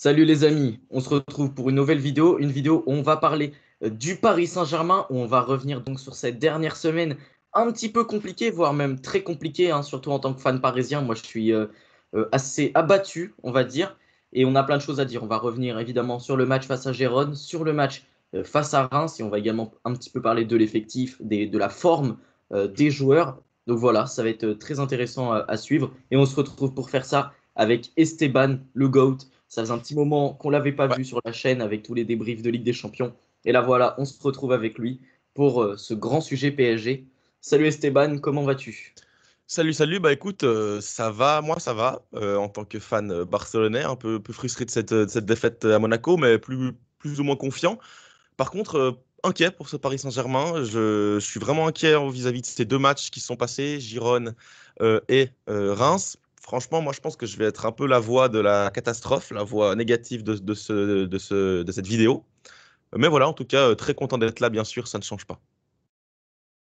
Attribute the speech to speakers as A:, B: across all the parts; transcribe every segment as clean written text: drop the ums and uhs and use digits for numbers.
A: Salut les amis, on se retrouve pour une vidéo où on va parler du Paris Saint-Germain, où on va revenir donc sur cette dernière semaine un petit peu compliquée, voire même très compliquée, hein, surtout en tant que fan parisien. Moi, je suis assez abattu, on va dire, et on a plein de choses à dire. On va revenir évidemment sur le match face à Gérone, sur le match face à Reims, et on va également un petit peu parler de l'effectif, de la forme des joueurs. Donc voilà, ça va être très intéressant à suivre, et on se retrouve pour faire ça avec Esteban, le GOAT. Ça faisait un petit moment qu'on ne l'avait pas
B: Ouais.
A: vu sur la chaîne avec tous les débriefs de Ligue des Champions. Et là voilà, on se retrouve avec lui pour ce grand sujet PSG. Salut Esteban, comment vas-tu?
B: Salut, salut. Bah écoute, ça va, moi ça va, en tant que fan barcelonais, un peu frustré de cette défaite à Monaco, mais plus ou moins confiant. Par contre, inquiet pour ce Paris Saint-Germain. Je suis vraiment inquiet vis-à-vis de ces deux matchs qui se sont passés, Girone et Reims. Franchement, moi je pense que je vais être un peu la voix de la catastrophe, la voix négative de cette vidéo. Mais voilà, en tout cas, très content d'être là, bien sûr, ça ne change pas.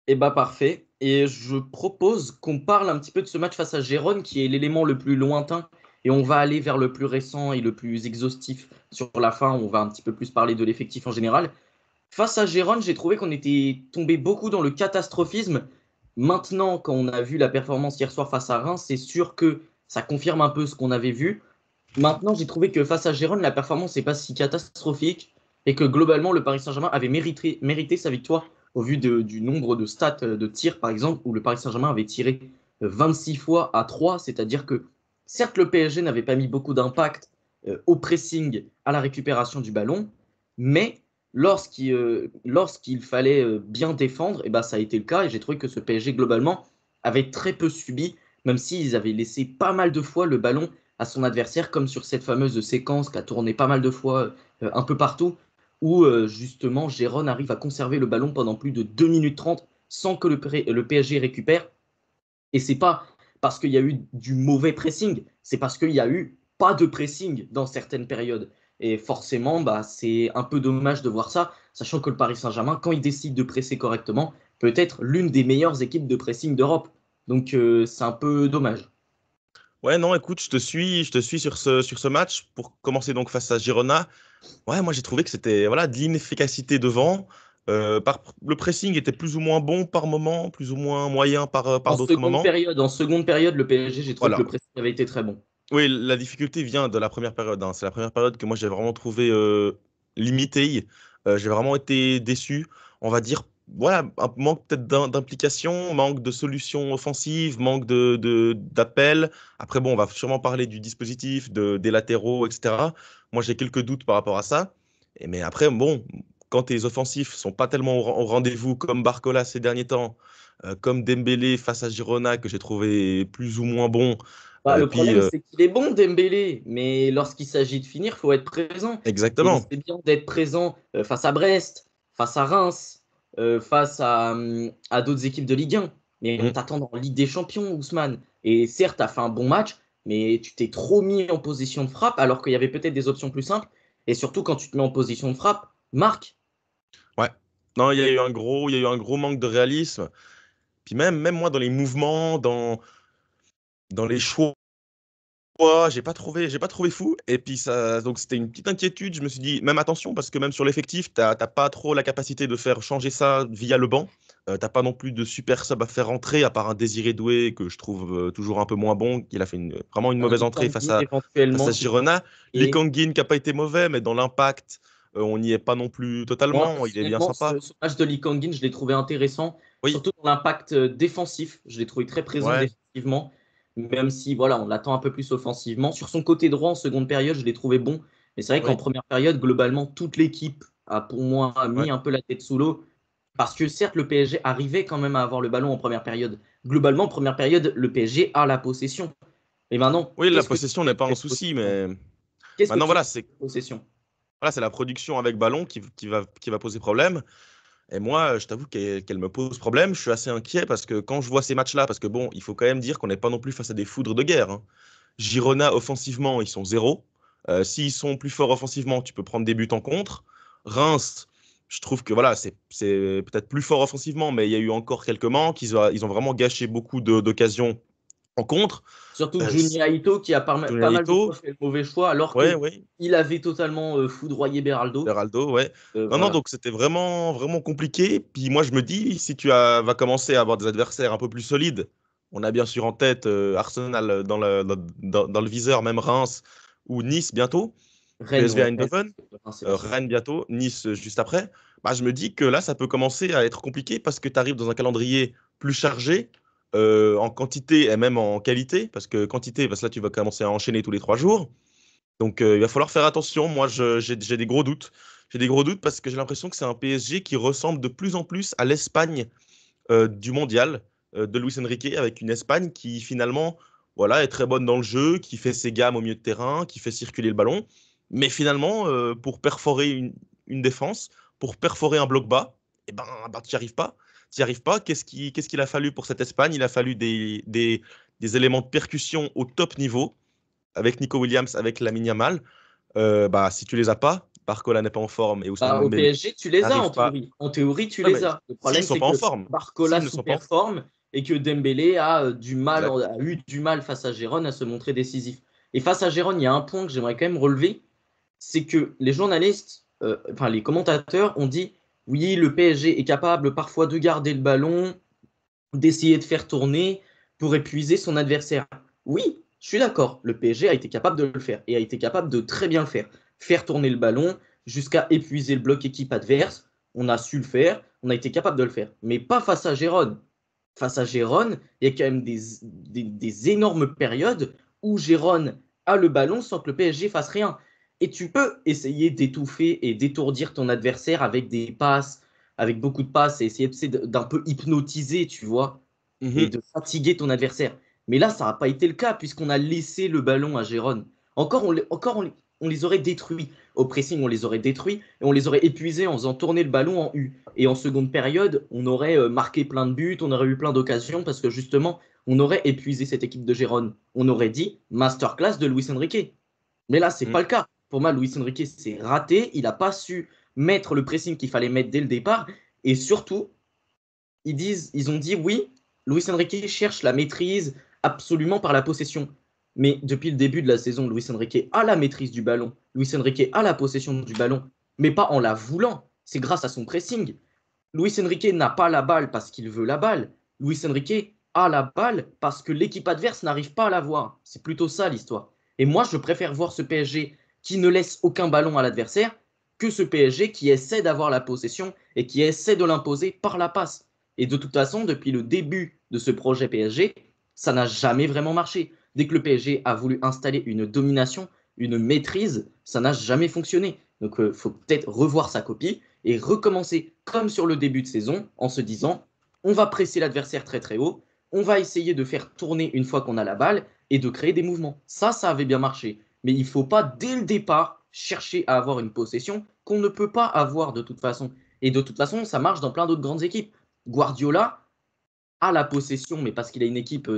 A: Eh bah parfait. Et je propose qu'on parle un petit peu de ce match face à Gérone, qui est l'élément le plus lointain. Et on va aller vers le plus récent et le plus exhaustif sur la fin. On va un petit peu plus parler de l'effectif en général. Face à Gérone, j'ai trouvé qu'on était tombé beaucoup dans le catastrophisme. Maintenant, quand on a vu la performance hier soir face à Reims, c'est sûr que ça confirme un peu ce qu'on avait vu. Maintenant, j'ai trouvé que face à Gérone, la performance n'est pas si catastrophique et que globalement, le Paris Saint-Germain avait mérité sa victoire au vu du nombre de stats de tirs, par exemple, où le Paris Saint-Germain avait tiré 26 fois à 3, c'est-à-dire que certes, le PSG n'avait pas mis beaucoup d'impact au pressing, à la récupération du ballon, mais lorsqu'il fallait bien défendre, et ben, ça a été le cas et j'ai trouvé que ce PSG, globalement, avait très peu subi, même s'ils avaient laissé pas mal de fois le ballon à son adversaire, comme sur cette fameuse séquence qui a tourné pas mal de fois un peu partout, où justement Gérone arrive à conserver le ballon pendant plus de 2 minutes 30 sans que le PSG récupère. Et c'est pas parce qu'il y a eu du mauvais pressing, c'est parce qu'il y a eu pas de pressing dans certaines périodes. Et forcément, bah, c'est un peu dommage de voir ça, sachant que le Paris Saint-Germain, quand il décide de presser correctement, peut être l'une des meilleures équipes de pressing d'Europe. Donc c'est un peu dommage.
B: Ouais, non, écoute, je te suis sur ce match. Pour commencer donc face à Girona, ouais, moi j'ai trouvé que c'était voilà, de l'inefficacité devant. Le pressing était plus ou moins bon par moment, plus ou moins moyen par d'autres moments.
A: En seconde période, le PSG, j'ai trouvé que
B: Voilà.
A: le pressing avait été très bon.
B: Oui, la difficulté vient de la première période, hein. C'est la première période que moi j'ai vraiment trouvé limitée. J'ai vraiment été déçu. On va dire, voilà, un manque peut-être d'implication, manque de solutions offensives, manque d'appels. Après, bon, on va sûrement parler du dispositif, des latéraux, etc. Moi j'ai quelques doutes par rapport à ça. Mais après, bon, quand tes offensifs sont pas tellement au rendez-vous comme Barcola ces derniers temps, comme Dembélé face à Girona que j'ai trouvé plus ou moins bon.
A: Bah, le
B: Puis
A: problème, c'est qu'il est bon, Dembélé, mais lorsqu'il s'agit de finir, il faut être présent. Et
B: exactement.
A: c'est bien d'être présent face à Brest, face à Reims, face à d'autres équipes de Ligue 1. Mais on
B: Mm.
A: t'attend en Ligue des Champions, Ousmane. Et certes, tu as fait un bon match, mais tu t'es trop mis en position de frappe, alors qu'il y avait peut-être des options plus simples. Et surtout, quand tu te mets en position de frappe, marque.
B: Ouais. Non, il y a eu un gros manque de réalisme. Puis même moi, dans les mouvements, dans les choix, j'ai pas trouvé fou. Et puis ça, donc c'était une petite inquiétude. Je me suis dit, même attention, parce que même sur l'effectif, t'as pas trop la capacité de faire changer ça via le banc. T'as pas non plus de super sub à faire rentrer, à part un Désiré Doué que je trouve toujours un peu moins bon. Il a fait vraiment une
A: Un
B: mauvaise entrée face
A: Lee
B: à, face
A: éventuellement
B: à
A: qui peut
B: Girona. Lee
A: marquer.
B: Kang-in qui a pas été mauvais, mais dans l'impact, on n'y est pas non plus
A: Moi,
B: totalement. Il est bien
A: personnellement,
B: sympa.
A: ce match de Lee Kang-in, je l'ai trouvé intéressant,
B: Oui,
A: surtout dans l'impact défensif. Je l'ai trouvé très présent
B: ouais,
A: défensivement, même si voilà, on l'attend un peu plus offensivement. Sur son côté droit, en seconde période, je l'ai trouvé bon. Mais c'est vrai qu'en
B: oui,
A: première période, globalement, toute l'équipe a pour moi mis
B: ouais.
A: un peu la tête sous l'eau. Parce que certes, le PSG arrivait quand même à avoir le ballon en première période. Globalement, en première période, le PSG a la possession. Et maintenant,
B: Oui, la
A: qu'est-ce que tu
B: possession
A: fais
B: n'est
A: de
B: pas un
A: cette
B: souci,
A: possession?
B: mais
A: Qu'est-ce que
B: maintenant,
A: tu
B: voilà,
A: fais de
B: c'est
A: cette possession?
B: voilà, c'est la production avec ballon qui va poser problème. Et moi, je t'avoue qu'elle me pose problème. Je suis assez inquiet parce que quand je vois ces matchs-là, parce que bon, il faut quand même dire qu'on n'est pas non plus face à des foudres de guerre, hein. Girona, offensivement, ils sont zéro. S'ils sont plus forts offensivement, tu peux prendre des buts en contre. Reims, je trouve que voilà, c'est peut-être plus fort offensivement, mais il y a eu encore quelques manques. Ils ont vraiment gâché beaucoup d'occasions En contre,
A: Surtout
B: euh,
A: Junya Ito qui a pas mal de
B: Ito,
A: fois fait le mauvais choix alors
B: ouais,
A: que
B: ouais,
A: il avait totalement foudroyé Beraldo.
B: Beraldo, ouais. Non, non,
A: Voilà.
B: donc c'était vraiment, vraiment compliqué. Puis moi, je me dis, si vas commencer à avoir des adversaires un peu plus solides, on a bien sûr en tête Arsenal dans le viseur, même Reims ou Nice bientôt,
A: Rennes,
B: PSV
A: ouais. Rennes,
B: Eindhoven,
A: c'est la suite.
B: Rennes bientôt, Nice juste après. Bah, je me dis que là, ça peut commencer à être compliqué parce que tu arrives dans un calendrier plus chargé en quantité et même en qualité. Parce que quantité, parce que là, tu vas commencer à enchaîner tous les 3 jours. Donc, il va falloir faire attention. Moi, j'ai des gros doutes. J'ai des gros doutes parce que j'ai l'impression que c'est un PSG qui ressemble de plus en plus à l'Espagne du mondial de Luis Enrique, avec une Espagne qui finalement voilà, est très bonne dans le jeu, qui fait ses gammes au milieu de terrain, qui fait circuler le ballon. Mais finalement, pour perforer une défense, pour perforer un bloc bas, tu n'y arrives pas. Tu n'y arrives pas. Qu'est-ce qu'il a fallu pour cette Espagne? Il a fallu des éléments de percussion au top niveau avec Nico Williams, avec Lamine Yamal. Si tu les as pas, Barcola n'est pas en forme et Ousmane
A: Bah, au
B: Dembélé
A: PSG, tu les as en
B: n'arrive pas.
A: théorie. En théorie, tu
B: Ouais,
A: les
B: mais
A: as. Le
B: s'ils
A: problème,
B: ne sont
A: c'est
B: pas en
A: que
B: forme,
A: Barcola
B: s'ils ne sont pas en forme,
A: sous-performe et que Dembélé a, du mal,
B: exact.
A: a eu du mal face à Gérone à se montrer décisif. Et face à Gérone, il y a un point que j'aimerais quand même relever, c'est que les journalistes, enfin les commentateurs ont dit oui, le PSG est capable parfois de garder le ballon, d'essayer de faire tourner pour épuiser son adversaire. Oui, je suis d'accord, le PSG a été capable de le faire et a été capable de très bien le faire. Faire tourner le ballon jusqu'à épuiser le bloc équipe adverse, on a su le faire, on a été capable de le faire. Mais pas face à Gérone. Face à Gérone, il y a quand même des énormes périodes où Gérone a le ballon sans que le PSG fasse rien. Et tu peux essayer d'étouffer et d'étourdir ton adversaire avec des passes, avec beaucoup de passes et essayer d'un peu hypnotiser, tu vois, et
B: Mhm.
A: de fatiguer ton adversaire. Mais là, ça n'a pas été le cas puisqu'on a laissé le ballon à Gérone. On les aurait détruits. Au pressing, on les aurait détruits et on les aurait épuisés en faisant tourner le ballon en U. Et en seconde période, on aurait marqué plein de buts, on aurait eu plein d'occasions parce que justement, on aurait épuisé cette équipe de Gérone. On aurait dit masterclass de Luis Enrique. Mais là, c'est
B: Mhm.
A: pas le cas. Pour moi, Luis Enrique s'est raté. Il n'a pas su mettre le pressing qu'il fallait mettre dès le départ. Et surtout, ils ont dit oui, Luis Enrique cherche la maîtrise absolument par la possession. Mais depuis le début de la saison, Luis Enrique a la maîtrise du ballon. Luis Enrique a la possession du ballon, mais pas en la voulant. C'est grâce à son pressing. Luis Enrique n'a pas la balle parce qu'il veut la balle. Luis Enrique a la balle parce que l'équipe adverse n'arrive pas à la voir. C'est plutôt ça l'histoire. Et moi, je préfère voir ce PSG qui ne laisse aucun ballon à l'adversaire que ce PSG qui essaie d'avoir la possession et qui essaie de l'imposer par la passe. Et de toute façon, depuis le début de ce projet PSG, ça n'a jamais vraiment marché. Dès que le PSG a voulu installer une domination, une maîtrise, ça n'a jamais fonctionné. Donc, il faut peut-être revoir sa copie et recommencer comme sur le début de saison en se disant on va presser l'adversaire très très haut, on va essayer de faire tourner une fois qu'on a la balle et de créer des mouvements. Ça avait bien marché. Mais il ne faut pas dès le départ chercher à avoir une possession qu'on ne peut pas avoir de toute façon. Et de toute façon, ça marche dans plein d'autres grandes équipes. Guardiola a la possession, mais parce qu'il a une équipe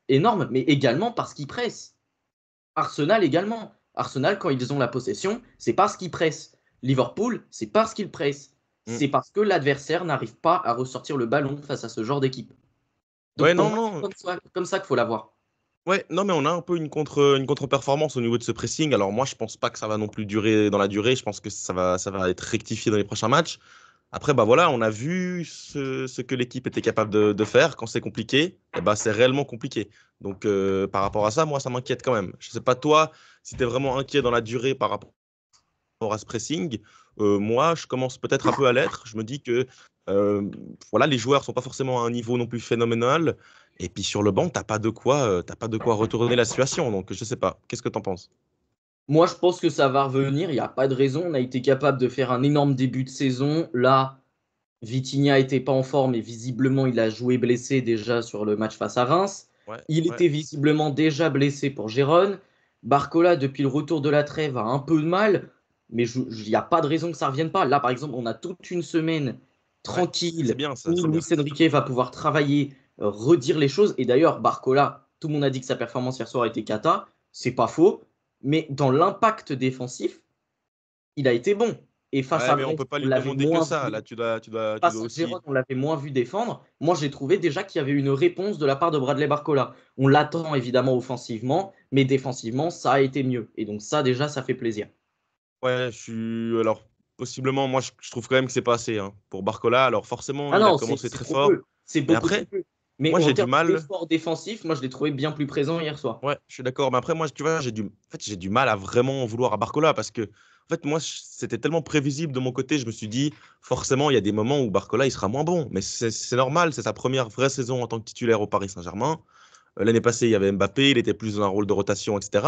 A: énorme, mais également parce qu'il presse. Arsenal également. Arsenal, quand ils ont la possession, c'est parce qu'ils pressent. Liverpool, c'est parce qu'ils pressent.
B: Mhm.
A: C'est parce que l'adversaire n'arrive pas à ressortir le ballon face à ce genre d'équipe.
B: Ouais,
A: Donc pour
B: non,
A: moi,
B: non.
A: c'est comme ça qu'il faut l'avoir.
B: Ouais, non, mais on a un peu une contre-performance au niveau de ce pressing. Alors moi, je pense pas que ça va non plus durer dans la durée. Je pense que ça va être rectifié dans les prochains matchs. Après, bah voilà, on a vu ce que l'équipe était capable de faire. Quand c'est compliqué, c'est réellement compliqué. Donc par rapport à ça, moi, ça m'inquiète quand même. Je sais pas toi, si tu es vraiment inquiet dans la durée par rapport à ce pressing. Moi, je commence peut-être un peu à l'être. Je me dis que voilà, les joueurs sont pas forcément à un niveau non plus phénoménal. Et puis sur le banc, t'as pas de quoi retourner la situation. Donc je sais pas. Qu'est-ce que tu en penses?
A: Moi, je pense que ça va revenir. Il n'y a pas de raison. On a été capable de faire un énorme début de saison. Là, Vitinha n'était pas en forme et visiblement, il a joué blessé déjà sur le match face à Reims.
B: Ouais,
A: Il
B: ouais.
A: était visiblement déjà blessé pour Gérone. Barcola, depuis le retour de la trêve, a un peu de mal, mais il n'y a pas de raison que ça ne revienne pas. Là, par exemple, on a toute une semaine
B: Ouais, c'est
A: tranquille
B: bien ça,
A: où
B: c'est
A: Luis
B: bien.
A: Enrique va pouvoir travailler, redire les choses. Et d'ailleurs, Barcola, tout le monde a dit que sa performance hier soir était cata. C'est pas faux, mais dans l'impact défensif, il a été bon. Et face
B: Ouais,
A: à
B: mais on
A: Brest,
B: peut pas
A: on
B: lui
A: l'avait
B: demander que
A: moins
B: ça.
A: vu.
B: Là, tu dois
A: Face à Gérone,
B: aussi.
A: on l'avait moins vu défendre. Moi, j'ai trouvé déjà qu'il y avait une réponse de la part de Bradley Barcola. On l'attend évidemment offensivement, mais défensivement, ça a été mieux. Et donc ça, déjà, ça fait plaisir.
B: Ouais, je suis. Alors, possiblement, moi, je trouve quand même que c'est pas assez hein, pour Barcola. Alors, forcément,
A: Ah
B: il a
A: non,
B: commencé
A: c'est
B: très
A: trop
B: fort.
A: peu. C'est
B: Mais
A: beaucoup trop
B: après,
A: peu. Mais
B: moi,
A: en
B: j'ai du
A: termes
B: mal.
A: d'effort défensif, moi, je l'ai trouvé bien plus présent hier soir.
B: Ouais, je suis d'accord. Mais après, moi, tu vois, j'ai du mal à vraiment en vouloir à Barcola parce que, en fait, moi, c'était tellement prévisible de mon côté. Je me suis dit, forcément, il y a des moments où Barcola, il sera moins bon. Mais c'est normal. C'est sa première vraie saison en tant que titulaire au Paris Saint-Germain. L'année passée, il y avait Mbappé. Il était plus dans un rôle de rotation, etc.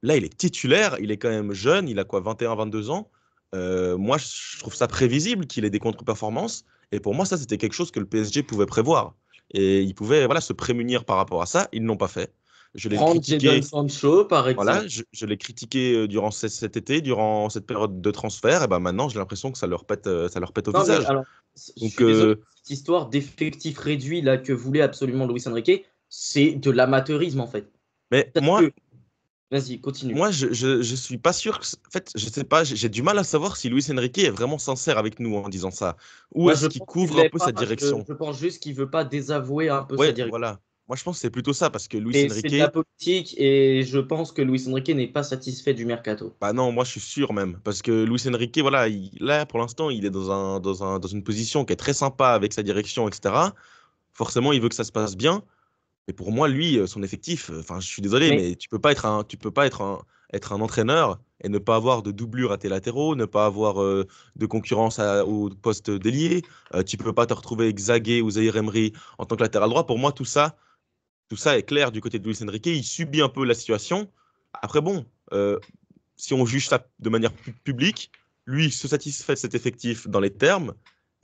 B: Là, il est titulaire. Il est quand même jeune. Il a quoi, 21, 22 ans. Moi, je trouve ça prévisible qu'il ait des contre-performances. Et pour moi, ça, c'était quelque chose que le PSG pouvait prévoir. Et ils pouvaient voilà, se prémunir par rapport à ça. Ils ne l'ont pas fait. Je l'ai
A: Prendre Jadon
B: critiqué
A: Sancho, par
B: voilà,
A: exemple.
B: je l'ai critiqué durant cet été, durant cette période de transfert, et ben maintenant j'ai l'impression que ça leur pète au
A: Non, mais
B: visage.
A: alors, je
B: Donc
A: suis désolé, cette histoire d'effectif réduit là que voulait absolument Luis Enrique, c'est de l'amateurisme en fait.
B: mais
A: Parce
B: moi,
A: que, vas-y, continue.
B: moi je suis pas sûr en fait, je sais pas, j'ai du mal à savoir si Luis Enrique est vraiment sincère avec nous en disant ça, ou
A: Moi, je
B: est-ce qu'il
A: pense qu'il
B: couvre un
A: l'est
B: peu
A: pas.
B: sa direction.
A: Je pense juste qu'il veut pas désavouer un peu sa
B: Ouais,
A: direction.
B: voilà. Moi je pense que c'est plutôt ça parce que Luis
A: Et c'est de la
B: Enrique,
A: politique et je pense que Luis Enrique n'est pas satisfait du mercato.
B: bah non, moi je suis sûr même parce que Luis Enrique, voilà, là pour l'instant il est dans une position qui est très sympa avec sa direction, etc. Forcément, il veut que ça se passe bien. Mais pour moi, lui, son effectif, enfin, je suis désolé,
A: Mais
B: mais tu peux pas être un entraîneur et ne pas avoir de doublure à tes latéraux, ne pas avoir de concurrence au poste d'ailier. Tu peux pas te retrouver avec Zagué ou Zaïre Emery en tant que latéral droit. Pour moi, tout ça est clair du côté de Luis Enrique. Il subit un peu la situation. Après, bon, si on juge ça de manière publique, lui se satisfait de cet effectif dans les termes.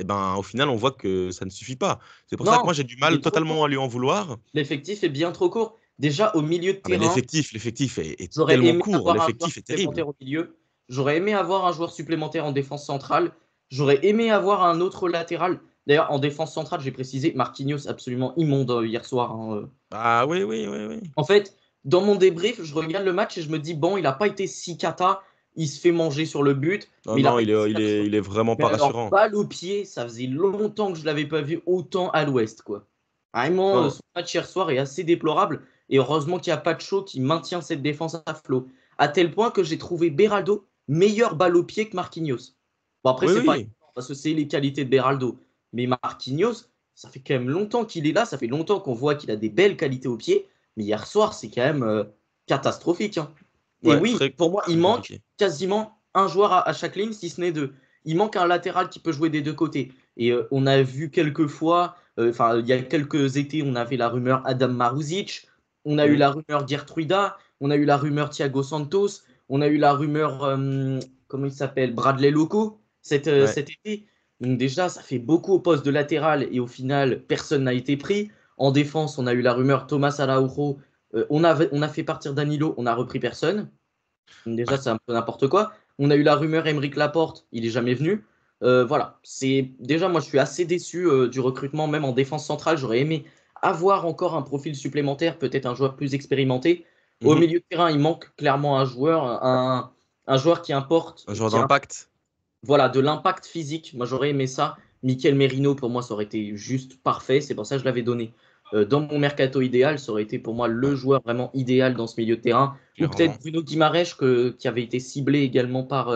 B: Et ben, au final, on voit que ça ne suffit pas. C'est pour ça que moi,
A: non,
B: j'ai du
A: il
B: mal
A: est trop
B: totalement à
A: court.
B: lui en vouloir.
A: L'effectif est bien trop court. Déjà, au milieu de
B: Ah mais
A: terrain,
B: l'effectif est
A: j'aurais
B: tellement
A: aimé
B: court,
A: avoir un joueur
B: l'effectif est terrible.
A: supplémentaire au milieu. J'aurais aimé avoir un joueur supplémentaire en défense centrale. J'aurais aimé avoir un autre latéral. D'ailleurs, en défense centrale, j'ai précisé Marquinhos absolument immonde hier soir, hein.
B: Ah oui, oui, oui, oui.
A: En fait, dans mon débrief, je regarde le match et je me dis, bon, il n'a pas été si cata. Il se fait manger sur le but,
B: Non,
A: mais il n'a
B: non,
A: pas
B: il
A: été si
B: est, il
A: catastrophique.
B: est, il est vraiment
A: Mais
B: pas
A: alors,
B: rassurant.
A: balle au pied, ça faisait longtemps que je ne l'avais pas vu autant à l'ouest, quoi. Vraiment,
B: Non,
A: son match hier soir est assez déplorable. Et heureusement qu'il n'y a pas de show qui maintient cette défense à flot. À tel point que j'ai trouvé Beraldo meilleur balle au pied que Marquinhos. Bon, après,
B: oui,
A: c'est pas
B: oui.
A: évident, parce que c'est les qualités de Beraldo. Mais Marquinhos, ça fait quand même longtemps qu'il est là. Ça fait longtemps qu'on voit qu'il a des belles qualités au pied. Mais hier soir, c'est quand même catastrophique, hein. Et
B: Ouais,
A: oui,
B: très,
A: pour moi, il
B: très
A: manque
B: compliqué.
A: quasiment un joueur à chaque ligne, si ce n'est deux. Il manque un latéral qui peut jouer des deux côtés. Et on a vu quelques fois, enfin, il y a quelques étés, on avait la rumeur Adam Maruzic, on a eu
B: Mm.
A: la rumeur Gertruida, on a eu la rumeur Thiago Santos, on a eu la rumeur, comment il s'appelle, Bradley Loco
B: Ouais.
A: cet été. Donc déjà, ça fait beaucoup au poste de latéral et au final, personne n'a été pris. En défense, on a eu la rumeur Thomas Araujo. On a fait partir Danilo, on n'a repris personne. Donc déjà,
B: Ouais.
A: c'est un peu n'importe quoi. On a eu la rumeur Aymeric Laporte, il est jamais venu. Voilà, c'est déjà moi je suis assez déçu du recrutement, même en défense centrale. J'aurais aimé avoir encore un profil supplémentaire, peut-être un joueur plus expérimenté. Au
B: Mhm.
A: milieu de terrain, il manque clairement un joueur qui importe,
B: Un joueur d'impact.
A: voilà, de l'impact physique. Moi j'aurais aimé ça. Mikel Merino, pour moi, ça aurait été juste parfait. C'est pour ça que je l'avais donné. Dans mon mercato idéal, ça aurait été pour moi le
B: Ouais,
A: joueur vraiment idéal dans ce milieu de terrain. Ou peut-être
B: clairement.
A: Bruno Guimaraes, qui avait été ciblé également par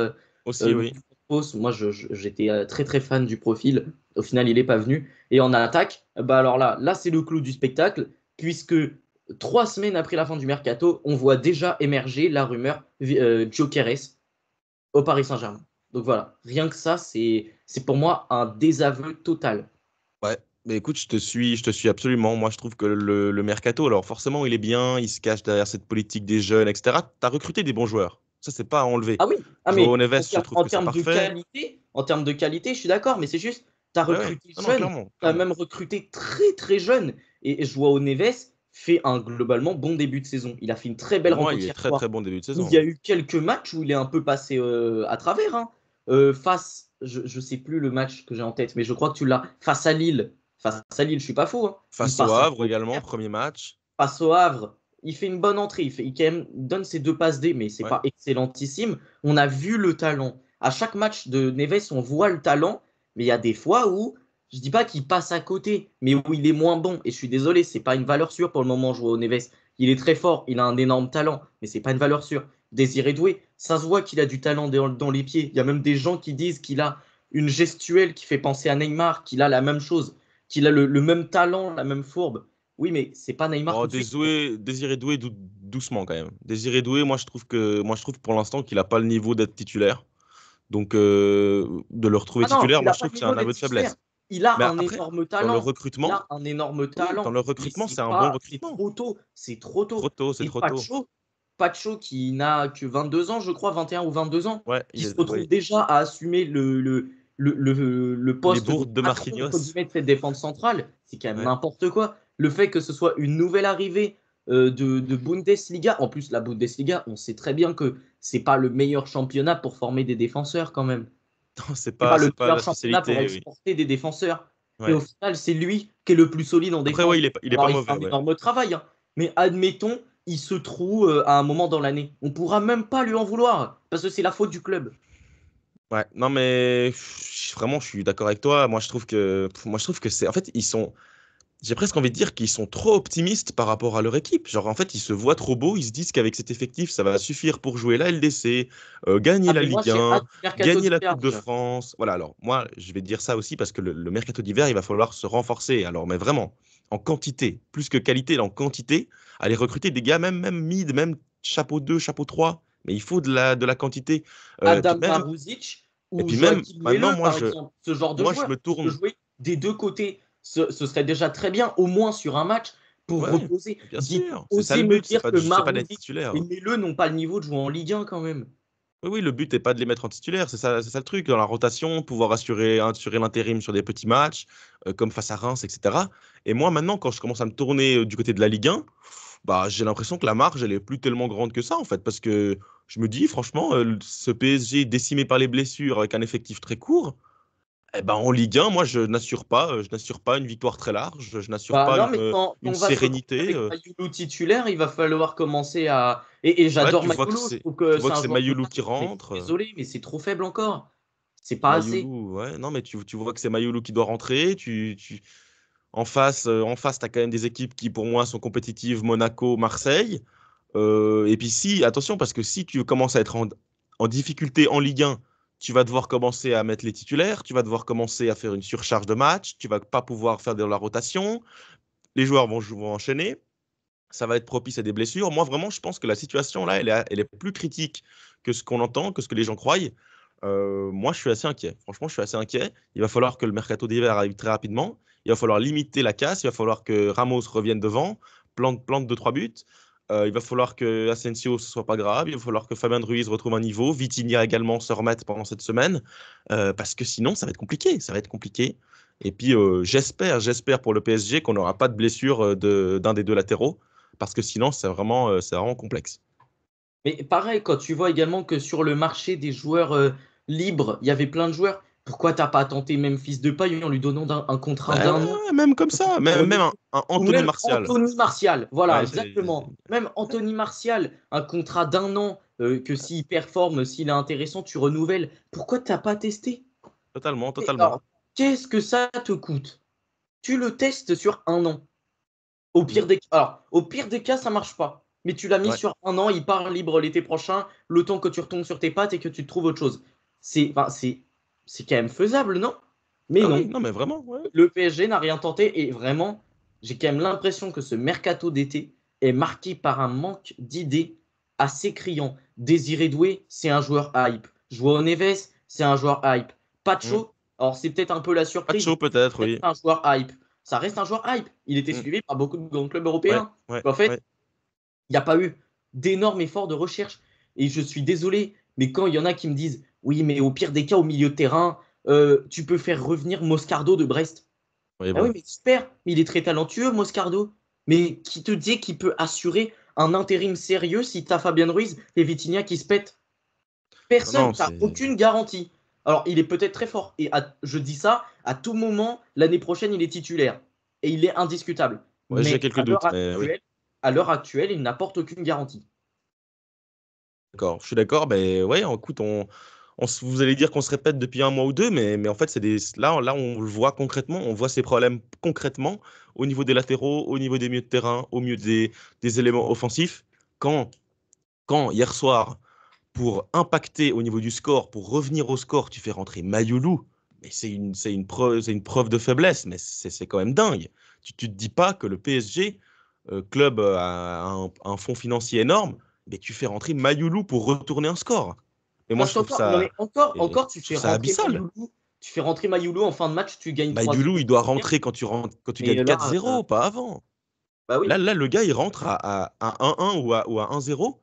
B: Aussi,
A: Louis
B: oui.
A: Campos. Moi, j'étais très très fan du profil. Au final, il n'est pas venu. Et en attaque, bah alors là c'est le clou du spectacle, puisque 3 semaines après la fin du mercato, on voit déjà émerger la rumeur Gyökeres au Paris Saint-Germain. Donc voilà, rien que ça, c'est pour moi un désaveu total.
B: Ouais. Mais écoute, je te suis absolument. Moi, je trouve que le mercato, alors forcément, il est bien, il se cache derrière cette politique des jeunes, etc. Tu as recruté des bons joueurs. Ça, c'est pas à enlever.
A: Ah oui, ah
B: Joao
A: mais
B: Neves, je trouve que c'est parfait.
A: en termes de qualité, je suis d'accord, mais c'est juste, tu as
B: Ouais, ouais.
A: recruté
B: Non, non,
A: jeune,
B: clairement,
A: tu as
B: clairement.
A: même recruté très très jeune. Et Joao Neves fait un globalement bon début de saison. Il a fait une très
B: Pour
A: belle
B: moi, il
A: rencontre
B: est
A: hier
B: très,
A: soir.
B: très bon début de
A: Il y
B: saison.
A: a eu quelques matchs où il est un peu passé à travers, hein. Je ne sais plus le match que j'ai en tête, mais je crois que tu l'as. Face à Lille. Face à Lille, je suis pas fou, hein. Il
B: Face au
A: passe un
B: Havre
A: peu
B: également, premier match.
A: face au Havre, il fait une bonne entrée. Il quand même donne ses deux passes D, mais c'est
B: Ouais.
A: pas excellentissime. On a vu le talent. À chaque match de Neves, on voit le talent, mais il y a des fois où, je dis pas qu'il passe à côté, mais où il est moins bon. Et je suis désolé, c'est pas une valeur sûre pour le moment, jouer au Neves. Il est très fort, il a un énorme talent, mais c'est pas une valeur sûre. Désiré Doué, ça se voit qu'il a du talent dans les pieds. Il y a même des gens qui disent qu'il a une gestuelle qui fait penser à Neymar, qu'il a la même chose, qu'il a le même talent, la même fourbe. Oui, mais c'est pas Neymar
B: Oh,
A: tout de suite.
B: Désiré Doué, doucement quand même. Désiré Doué, moi je trouve pour l'instant qu'il n'a pas le niveau d'être titulaire. Donc, de le retrouver
A: Ah non,
B: titulaire,
A: il
B: moi
A: n'a
B: je
A: pas
B: trouve
A: le
B: que c'est un
A: niveau
B: aveu
A: d'être
B: de
A: titulaire.
B: faiblesse.
A: Il a
B: Mais
A: un
B: après,
A: énorme
B: dans le
A: talent. Il
B: recrutement,
A: a un énorme
B: oui, dans
A: talent.
B: le
A: Mais
B: recrutement,
A: c'est
B: c'est un bon
A: pas, c'est
B: recrutement.
A: trop tôt. C'est trop
B: Trop
A: tôt.
B: tôt, c'est
A: Et
B: trop tôt.
A: Pacho qui n'a que 22 ans, je crois, 21 ou 22 ans,
B: Ouais,
A: qui se retrouve
B: oui.
A: déjà à assumer le
B: Les
A: poste de
B: bourdes de
A: patron, entre
B: Marquinhos.
A: guillemets, de cette défense centrale, c'est quand même
B: Ouais.
A: n'importe quoi. Le fait que ce soit une nouvelle arrivée de Bundesliga, en plus la Bundesliga, on sait très bien que c'est pas le meilleur championnat pour former des défenseurs quand même.
B: Non,
A: C'est pas le
B: c'est pas
A: meilleur
B: la
A: championnat pour
B: spécialité, oui.
A: exporter des défenseurs. Et au
B: Ouais.
A: final, c'est lui qui est le plus solide en
B: Après,
A: défense.
B: ouais, il est pas
A: Alors, il fait
B: mauvais,
A: un
B: ouais.
A: énorme travail, hein. Mais admettons, il se trouve à un moment dans l'année. On pourra même pas lui en vouloir, parce que c'est la faute du club.
B: Ouais, non, mais vraiment, je suis d'accord avec toi. Moi, je trouve que c'est. En fait, j'ai presque envie de dire qu'ils sont trop optimistes par rapport à leur équipe. Genre, en fait, ils se voient trop beaux, ils se disent qu'avec cet effectif, ça va suffire pour jouer la LDC, gagner
A: Ah,
B: la
A: mais moi,
B: Ligue
A: j'ai
B: 1,
A: hâte du mercato
B: gagner la
A: d'hiver
B: Coupe de
A: déjà.
B: France. Voilà, alors moi, je vais dire ça aussi parce que le mercato d'hiver, il va falloir se renforcer. Alors, mais vraiment, en quantité, plus que qualité, en quantité, aller recruter des gars, même mid, même chapeau 2, chapeau 3. Mais il faut de la quantité. Puis
A: Adam
B: même,
A: Maruzic
B: et
A: ou
B: puis même,
A: Joachim
B: maintenant,
A: Mele, par exemple. Ce genre de
B: moi, je
A: joueur
B: me
A: qui peut
B: tourne.
A: jouer des deux côtés. Ce serait déjà très bien, au moins sur un match, pour
B: Ouais,
A: reposer.
B: bien sûr, c'est ça
A: Osez
B: le
A: me
B: but,
A: dire que
B: c'est pas d'être
A: Maruzic et
B: titulaire.
A: Mele n'ont pas le niveau de jouer en Ligue 1 quand même.
B: Oui, oui, le but n'est pas de les mettre en titulaire, c'est ça le truc, dans la rotation, pouvoir assurer l'intérim sur des petits matchs, comme face à Reims, etc. Et moi, maintenant, quand je commence à me tourner du côté de la Ligue 1, bah, j'ai l'impression que la marge, elle est plus tellement grande que ça, en fait, parce que je me dis, franchement, ce PSG décimé par les blessures avec un effectif très court, eh ben, en Ligue 1, moi, je n'assure pas une victoire très large, je n'assure
A: Bah
B: pas
A: non, mais quand
B: une
A: on va se retrouver
B: sérénité.
A: avec Mayoulou titulaire, il va falloir commencer à. Et
B: Ouais,
A: j'adore Mayoulou, je trouve
B: tu
A: que
B: vois
A: c'est
B: que
A: un
B: c'est
A: joueur de
B: Mayoulou qui
A: talent, mais
B: rentre.
A: désolé, mais c'est trop faible encore. C'est pas assez.
B: Mayoulou, ouais, non, mais tu vois que c'est Mayoulou qui doit rentrer. En face, tu as quand même des équipes qui, pour moi, sont compétitives, Monaco, Marseille. Et puis si, attention, parce que si tu commences à être en difficulté en Ligue 1, tu vas devoir commencer à mettre les titulaires, tu vas devoir commencer à faire une surcharge de match, tu vas pas pouvoir faire de la rotation, les joueurs vont enchaîner, ça va être propice à des blessures. Moi, vraiment, je pense que la situation là, elle est plus critique que ce qu'on entend, que ce que les gens croient. Moi, je suis assez inquiet. Franchement, je suis assez inquiet. Il va falloir que le mercato d'hiver arrive très rapidement. Il va falloir limiter la casse. Il va falloir que Ramos revienne devant, plante 2-3 buts. Il va falloir que Asensio, ce soit pas grave. Il va falloir que Fabien Ruiz retrouve un niveau. Vitinha également se remette pendant cette semaine. Parce que sinon, ça va être compliqué. Ça va être compliqué. Et puis, j'espère pour le PSG qu'on n'aura pas de blessure d'un des deux latéraux. Parce que sinon, c'est vraiment complexe.
A: Mais pareil, quand tu vois également que sur le marché des joueurs libres, il y avait plein de joueurs, pourquoi t'as pas tenté même Fils de Paille en lui donnant un contrat
B: Ouais,
A: d'un
B: ouais,
A: an
B: ouais, même comme
A: pour qu'il
B: ça.
A: puisse
B: Même
A: renouveler.
B: un
A: Ou
B: Anthony
A: même
B: Martial.
A: Anthony Martial, voilà,
B: Ouais,
A: exactement. Même Anthony Martial, un contrat d'un an, que s'il performe, s'il est intéressant, tu renouvelles. Pourquoi t'as pas testé?
B: totalement,
A: Et
B: totalement.
A: alors, qu'est-ce que ça te coûte? Tu le testes sur un an. Au
B: Mm.
A: pire des, alors, au pire des cas, ça marche pas. Mais tu l'as mis
B: Ouais.
A: sur un an, il part libre l'été prochain, le temps que tu retombes sur tes pattes et que tu te trouves autre chose. Enfin, c'est quand même faisable, non? Mais
B: Ah oui,
A: non,
B: non, mais vraiment, ouais.
A: le PSG n'a rien tenté et vraiment, j'ai quand même l'impression que ce mercato d'été est marqué par un manque d'idées assez criant. Désiré Doué, c'est un joueur hype. Joao Neves, c'est un joueur hype.
B: Mm.
A: Pacho, alors c'est peut-être un peu la
B: Pas de
A: surprise,
B: chaud, peut-être,
A: ça reste
B: oui.
A: un joueur hype. Ça reste un joueur hype. Il était
B: Mm.
A: suivi par beaucoup de grands clubs
B: Ouais,
A: européens.
B: ouais,
A: En fait,
B: ouais.
A: il n'y a pas eu d'énormes efforts de recherche. Et je suis désolé, mais quand il y en a qui me disent, oui, mais au pire des cas, au milieu de terrain, tu peux faire revenir Moscardo de Brest.
B: Oui,
A: Ah oui,
B: bon.
A: mais super, mais il est très talentueux, Moscardo. Mais qui te dit qu'il peut assurer un intérim sérieux si t'as Fabien Ruiz et Vitinha qui se pètent?
B: Non,
A: Personne,
B: non,
A: t'as
B: c'est.
A: aucune garantie. Alors, il est peut-être très fort. Et je dis ça, à tout moment, l'année prochaine, il est titulaire. Et il est indiscutable.
B: Ouais, j'ai
A: Mais
B: quelques doutes, mais oui.
A: à l'heure actuelle, il n'apporte aucune garantie.
B: D'accord. Je suis d'accord, mais ouais, écoute, vous allez dire qu'on se répète depuis un mois ou deux, mais en fait, là, on le voit concrètement, on voit ces problèmes concrètement au niveau des latéraux, au niveau des milieux de terrain, au milieu des éléments offensifs. Quand, quand hier soir, pour impacter au niveau du score, pour revenir au score, tu fais rentrer Mayoulou, mais c'est une preuve de faiblesse, mais c'est quand même dingue. Tu te dis pas que le PSG, club à un fonds financier énorme, mais tu fais rentrer Mayoulou pour retourner un score. Et moi,
A: Parce
B: je trouve
A: qu'encore, non mais encore,
B: je
A: tu
B: trouve
A: fais
B: ça
A: rentrer
B: abyssal.
A: Mayoulou, en fin de match, tu gagnes 3-0.
B: Mayoulou, il doit rentrer quand tu gagnes
A: Mais là,
B: 4-0, pas avant.
A: bah oui.
B: Là, le gars, il rentre à 1-1 ou à 1-0.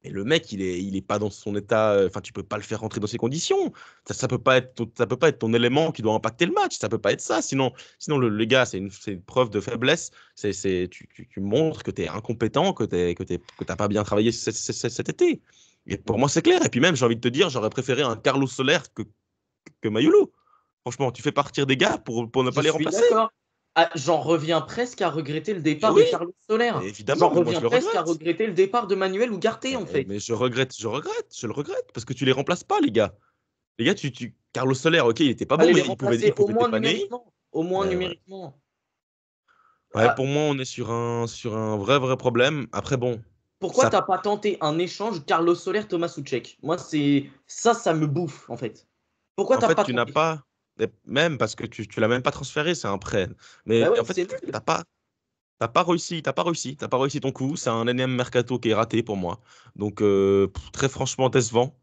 B: Mais le mec, il est pas dans son état. Enfin, tu peux pas le faire rentrer dans ces conditions. Ça peut pas être, ça peut pas être ton élément qui doit impacter le match. Ça peut pas être ça. Sinon le gars, c'est une preuve de faiblesse. Tu montres que tu es incompétent, que t'as pas bien travaillé cet été. Et pour moi, c'est clair. Et puis même, j'ai envie de te dire, j'aurais préféré un Carlos Soler que Mayolo. Franchement, tu fais partir des gars pour ne
A: Je
B: pas les
A: suis
B: remplacer.
A: d'accord. Ah, j'en reviens presque à regretter le
B: Et
A: départ
B: oui,
A: de Carlos Soler. J'en
B: évidemment, mais moi je
A: reviens
B: le
A: presque à
B: regrette.
A: regretter le départ de Manuel Ugarte, en fait.
B: Mais je le regrette, parce que tu les remplaces pas, les gars. Les gars, Carlos Soler, ok, il était pas bon,
A: Allez les
B: mais
A: remplacer
B: il
A: au
B: pouvait
A: moins
B: dépanner.
A: numériquement. Au moins
B: Mais ouais.
A: numériquement.
B: Ouais,
A: Ah,
B: pour moi, on est sur un vrai problème. Après, bon,
A: pourquoi
B: ça,
A: t'as pas tenté un échange Carlos Soler, Thomas Soucek? Moi, c'est ça me bouffe, en fait. Pourquoi
B: en
A: t'as
B: fait,
A: pas
B: tu n'as
A: tenté?
B: pas, même parce que tu l'as même pas transféré, c'est un prêt.
A: Bah
B: Mais
A: ouais,
B: en fait,
A: c'est nul.
B: t'as pas réussi ton coup. C'est un énième mercato qui est raté pour moi. Donc, très franchement, décevant.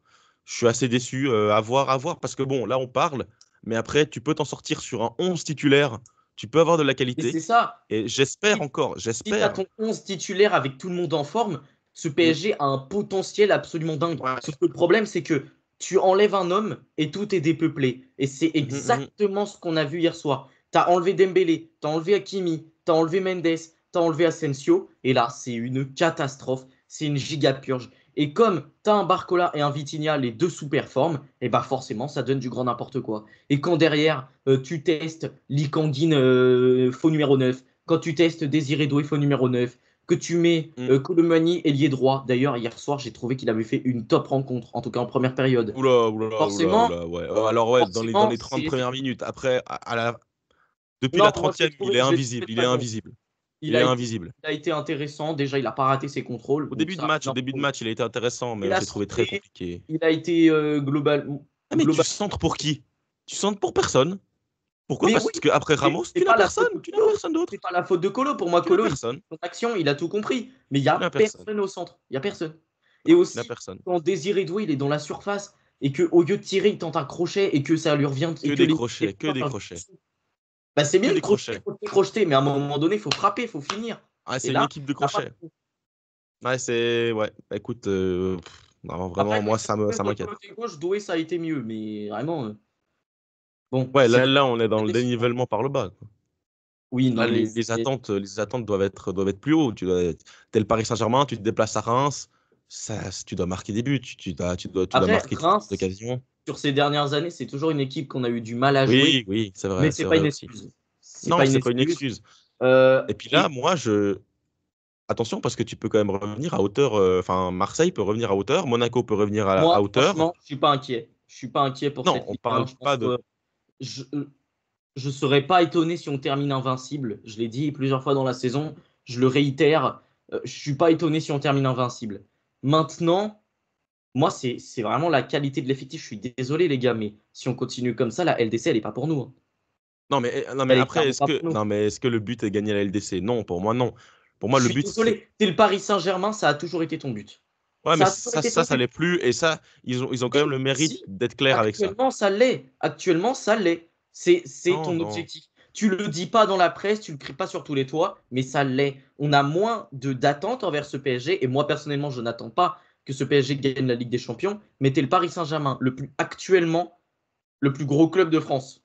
B: Je suis assez déçu. À voir, parce que bon, là, on parle, mais après, tu peux t'en sortir sur un 11 titulaire. Tu peux avoir de la
A: Et c'est
B: qualité.
A: ça.
B: Et j'espère
A: Si,
B: encore,
A: si t'as
B: j'espère.
A: ton 11 titulaire avec tout le monde en forme, ce
B: Mm,
A: PSG a un potentiel absolument dingue.
B: ouais.
A: Sauf que le problème, c'est que tu enlèves un homme et tout est dépeuplé. Et c'est
B: Mhm, mhm.
A: exactement ce qu'on a vu hier soir. T'as enlevé Dembélé, t'as enlevé Hakimi, t'as enlevé Mendes, t'as enlevé Asensio. Et là, c'est une catastrophe. C'est une giga purge. Et comme t'as un Barcola et un Vitinha, les deux sous-performent, et bah forcément, ça donne du grand n'importe quoi. Et quand derrière, tu testes Likangin faux numéro 9, quand tu testes Désiré Doué faux numéro 9, que tu mets
B: Mm.
A: Colomani ailier droit. D'ailleurs, hier soir, j'ai trouvé qu'il avait fait une top rencontre, en tout cas en première période. Forcément,
B: Ouais. Alors, ouais, dans
A: forcément,
B: les 30
A: c'est.
B: premières minutes. Après, depuis
A: Non,
B: la
A: moi,
B: 30e,
A: je l'ai trouvé
B: Il est
A: très bon.
B: invisible. Il est invisible.
A: Il a été intéressant. Déjà, il n'a pas raté ses contrôles, donc ça,
B: Au début de
A: énormément.
B: match, il a été intéressant,
A: Il
B: mais je
A: a
B: l'ai trouvé très
A: centré,
B: compliqué.
A: il a été
B: Ah, mais tu
A: global.
B: centres pour qui? Tu centres pour personne. Pourquoi?
A: Mais
B: Parce
A: oui,
B: qu'après
A: mais
B: Ramos,
A: c'est
B: tu n'as
A: pas la faute
B: personne.
A: de
B: Tu n'as
A: Colo.
B: personne d'autre.
A: C'est pas la faute de Colo. Pour moi,
B: Tu n'as
A: Colo, il
B: personne.
A: son action, il a tout compris. Mais il n'y
B: Tu n'as
A: a
B: personne.
A: personne au centre. Il n'y a personne. Et
B: Non, tu n'as
A: aussi,
B: personne.
A: quand Désiré Doué, il est dans la surface et qu'au lieu de tirer, il tente un crochet et que ça lui revient et que les
B: Que des
A: défenseurs
B: crochets.
A: bah, c'est
B: Que
A: bien de
B: des crochets.
A: crocheter, mais à un moment donné, il faut frapper, il faut finir.
B: Ah,
A: Et
B: c'est une
A: là,
B: équipe de
A: t'as pas
B: crochets.
A: fait.
B: Ouais, c'est. Ouais, bah, écoute, non,
A: Après,
B: vraiment, moi,
A: même
B: ça
A: sur le
B: m'inquiète.
A: côté gauche, Doué, ça a été mieux. Mais vraiment, bon,
B: Ouais,
A: c'est
B: là, on est dans le
A: déçu.
B: dénivellement par le bas.
A: Oui,
B: Là,
A: non, mais
B: les attentes doivent être plus haut. T'es le Paris Saint-Germain, tu te déplaces à Reims, tu dois marquer des buts, tu dois
A: après,
B: marquer tes
A: Reims,
B: occasions.
A: sur ces dernières années, c'est toujours une équipe qu'on a eu du mal à jouer,
B: Oui,
A: mais
B: c'est
A: c'est pas
B: vrai
A: une
B: aussi.
A: excuse. C'est
B: Non,
A: pas une
B: c'est pas une
A: excuse.
B: excuse.
A: Euh,
B: Et puis là,
A: et
B: attention, parce que tu peux quand même revenir à hauteur. Enfin, Marseille peut revenir à hauteur, Monaco peut revenir à
A: moi,
B: hauteur.
A: franchement, je suis pas inquiet. Je suis pas inquiet pour
B: Non,
A: cette
B: on
A: Ligue 1.
B: parle
A: Je pense
B: pas de.
A: que je, je serais pas étonné si on termine invincible. Je l'ai dit plusieurs fois dans la saison. Je le réitère. Je suis pas étonné si on termine invincible. Maintenant, moi, c'est vraiment la qualité de l'effectif. Je suis désolé, les gars, mais si on continue comme ça, la LDC, elle est pas pour nous, hein.
B: Non, mais
A: Elle est
B: après,
A: clairement pas pour nous.
B: non, mais est-ce que le but est de gagner la LDC? Non, pour moi, non. Pour moi,
A: Je
B: le
A: suis
B: but, c'est.
A: désolé. T'es le Paris Saint-Germain, ça a toujours été ton but.
B: Ouais, mais
A: Ça a toujours été ton
B: ça
A: but.
B: l'est plus. Et ça, ils ont quand même
A: Si,
B: le mérite
A: si,
B: d'être clairs avec ça.
A: actuellement, ça l'est. Actuellement, ça l'est. C'est
B: Non,
A: ton
B: non.
A: objectif. Tu le dis pas dans la presse, tu le cries pas sur tous les toits, mais ça l'est. On a moins d'attentes envers ce PSG, et moi, personnellement, je n'attends pas que ce PSG gagne la Ligue des Champions, mais t'es le Paris Saint-Germain, actuellement, le plus gros club de France.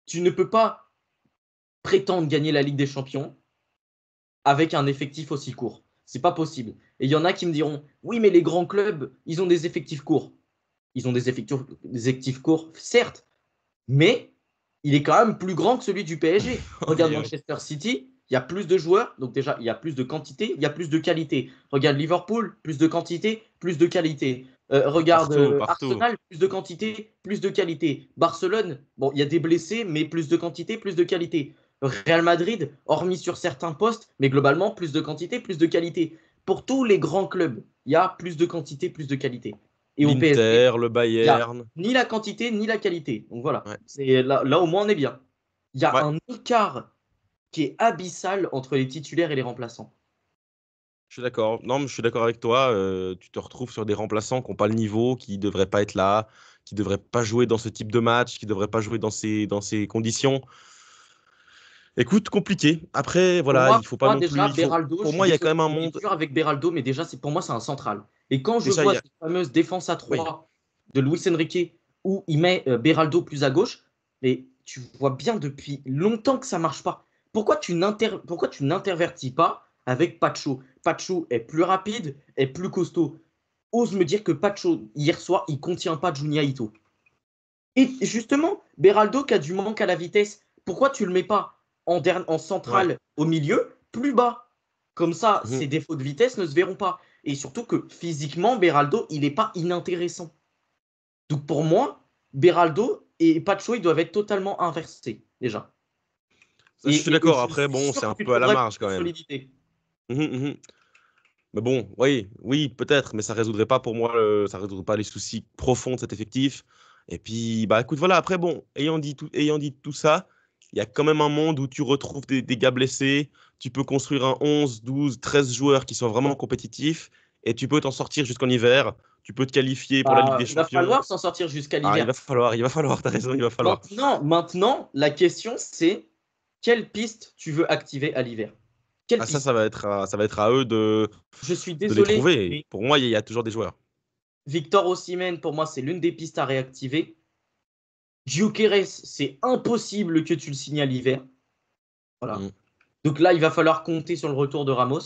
A: Tu ne peux pas prétendre gagner la Ligue des Champions avec un effectif aussi court. C'est pas possible. Et il y en a qui me diront, oui, mais les grands clubs, ils ont des effectifs courts. Ils ont des effectifs courts, certes, mais il est quand même plus grand que celui du PSG. Regarde
B: Oui, oui.
A: Manchester City, il y a plus de joueurs, donc déjà, il y a plus de quantité, il y a plus de qualité. Regarde Liverpool, plus de quantité, plus de qualité. Regarde,
B: Partout, partout.
A: Arsenal, plus de quantité, plus de qualité. Barcelone, bon, il y a des blessés, mais plus de quantité, plus de qualité. Real Madrid, hormis sur certains postes, mais globalement, plus de quantité, plus de qualité. Pour tous les grands clubs, il y a plus de quantité, plus de qualité. Et au PSG,
B: L'Inter, le
A: il n'y a
B: Bayern.
A: ni la quantité, ni la qualité. Donc voilà,
B: Ouais.
A: c'est là au moins on est bien. Il y a
B: Ouais,
A: un écart qui est abyssal entre les titulaires et les remplaçants.
B: je suis d'accord. Non, mais je suis d'accord avec toi. Tu te retrouves sur des remplaçants qui n'ont pas le niveau, qui ne devraient pas être là, qui ne devraient pas jouer dans ce type de match, qui ne devraient pas jouer dans ces conditions. Écoute, compliqué. Après,
A: Pour
B: voilà,
A: moi,
B: il faut
A: pour
B: pas
A: moi
B: non plus.
A: déjà, Beraldo, je
B: Pour
A: suis
B: moi, il y a quand
A: désolé,
B: même un
A: on est
B: monde.
A: dur avec Beraldo, mais déjà, pour moi, c'est un central. Et quand je
B: Déjà, il
A: vois
B: y a.
A: cette fameuse défense à
B: Oui.
A: 3 de Luis Enrique, où il met Beraldo plus à gauche, mais tu vois bien depuis longtemps que ça marche pas. Pourquoi tu n'intervertis pas avec Pacho? Pacho est plus rapide, est plus costaud. Ose me dire que Pacho, hier soir, il contient pas Junya Ito. Et justement, Beraldo qui a du manque à la vitesse, pourquoi tu le mets pas en
B: Ouais.
A: centrale au milieu, plus bas? Comme ça,
B: Mhm.
A: ses défauts de vitesse ne se verront pas. Et surtout que physiquement, Beraldo, il n'est pas inintéressant. Donc pour moi, Beraldo et Pacho, ils doivent être totalement inversés, déjà.
B: Ça, je suis
A: Et
B: d'accord.
A: je
B: Après,
A: suis
B: bon,
A: sûr
B: c'est
A: que
B: un
A: tu
B: peu à la
A: trouveras
B: marge
A: plus
B: quand
A: de
B: même.
A: solidité.
B: Mhm, mhm. Mais bon, oui, oui, peut-être, mais ça résoudrait pas pour moi, ça résoudrait pas les soucis profonds de cet effectif. Et puis, bah écoute, voilà, après, bon, ayant dit tout ça, il y a quand même un monde où tu retrouves des gars blessés, tu peux construire un 11, 12, 13 joueurs qui sont vraiment compétitifs, et tu peux t'en sortir jusqu'en hiver, tu peux te qualifier pour la Ligue
A: Bah,
B: des
A: il va
B: Champions.
A: falloir s'en sortir jusqu'à
B: Ah,
A: l'hiver.
B: il va falloir, t'as raison, il va falloir.
A: Maintenant, la question, c'est quelle piste tu veux activer à l'hiver? Quelle
B: Ah, ça,
A: piste?
B: ça va être à eux
A: Je suis
B: de les
A: désolé,
B: trouver.
A: mais
B: Pour moi, il y a toujours des joueurs.
A: Victor Osimhen, pour moi, c'est l'une des pistes à réactiver. Gyökeres, c'est impossible que tu le signes à l'hiver. Voilà.
B: Mm.
A: Donc là, il va falloir compter sur le retour de Ramos.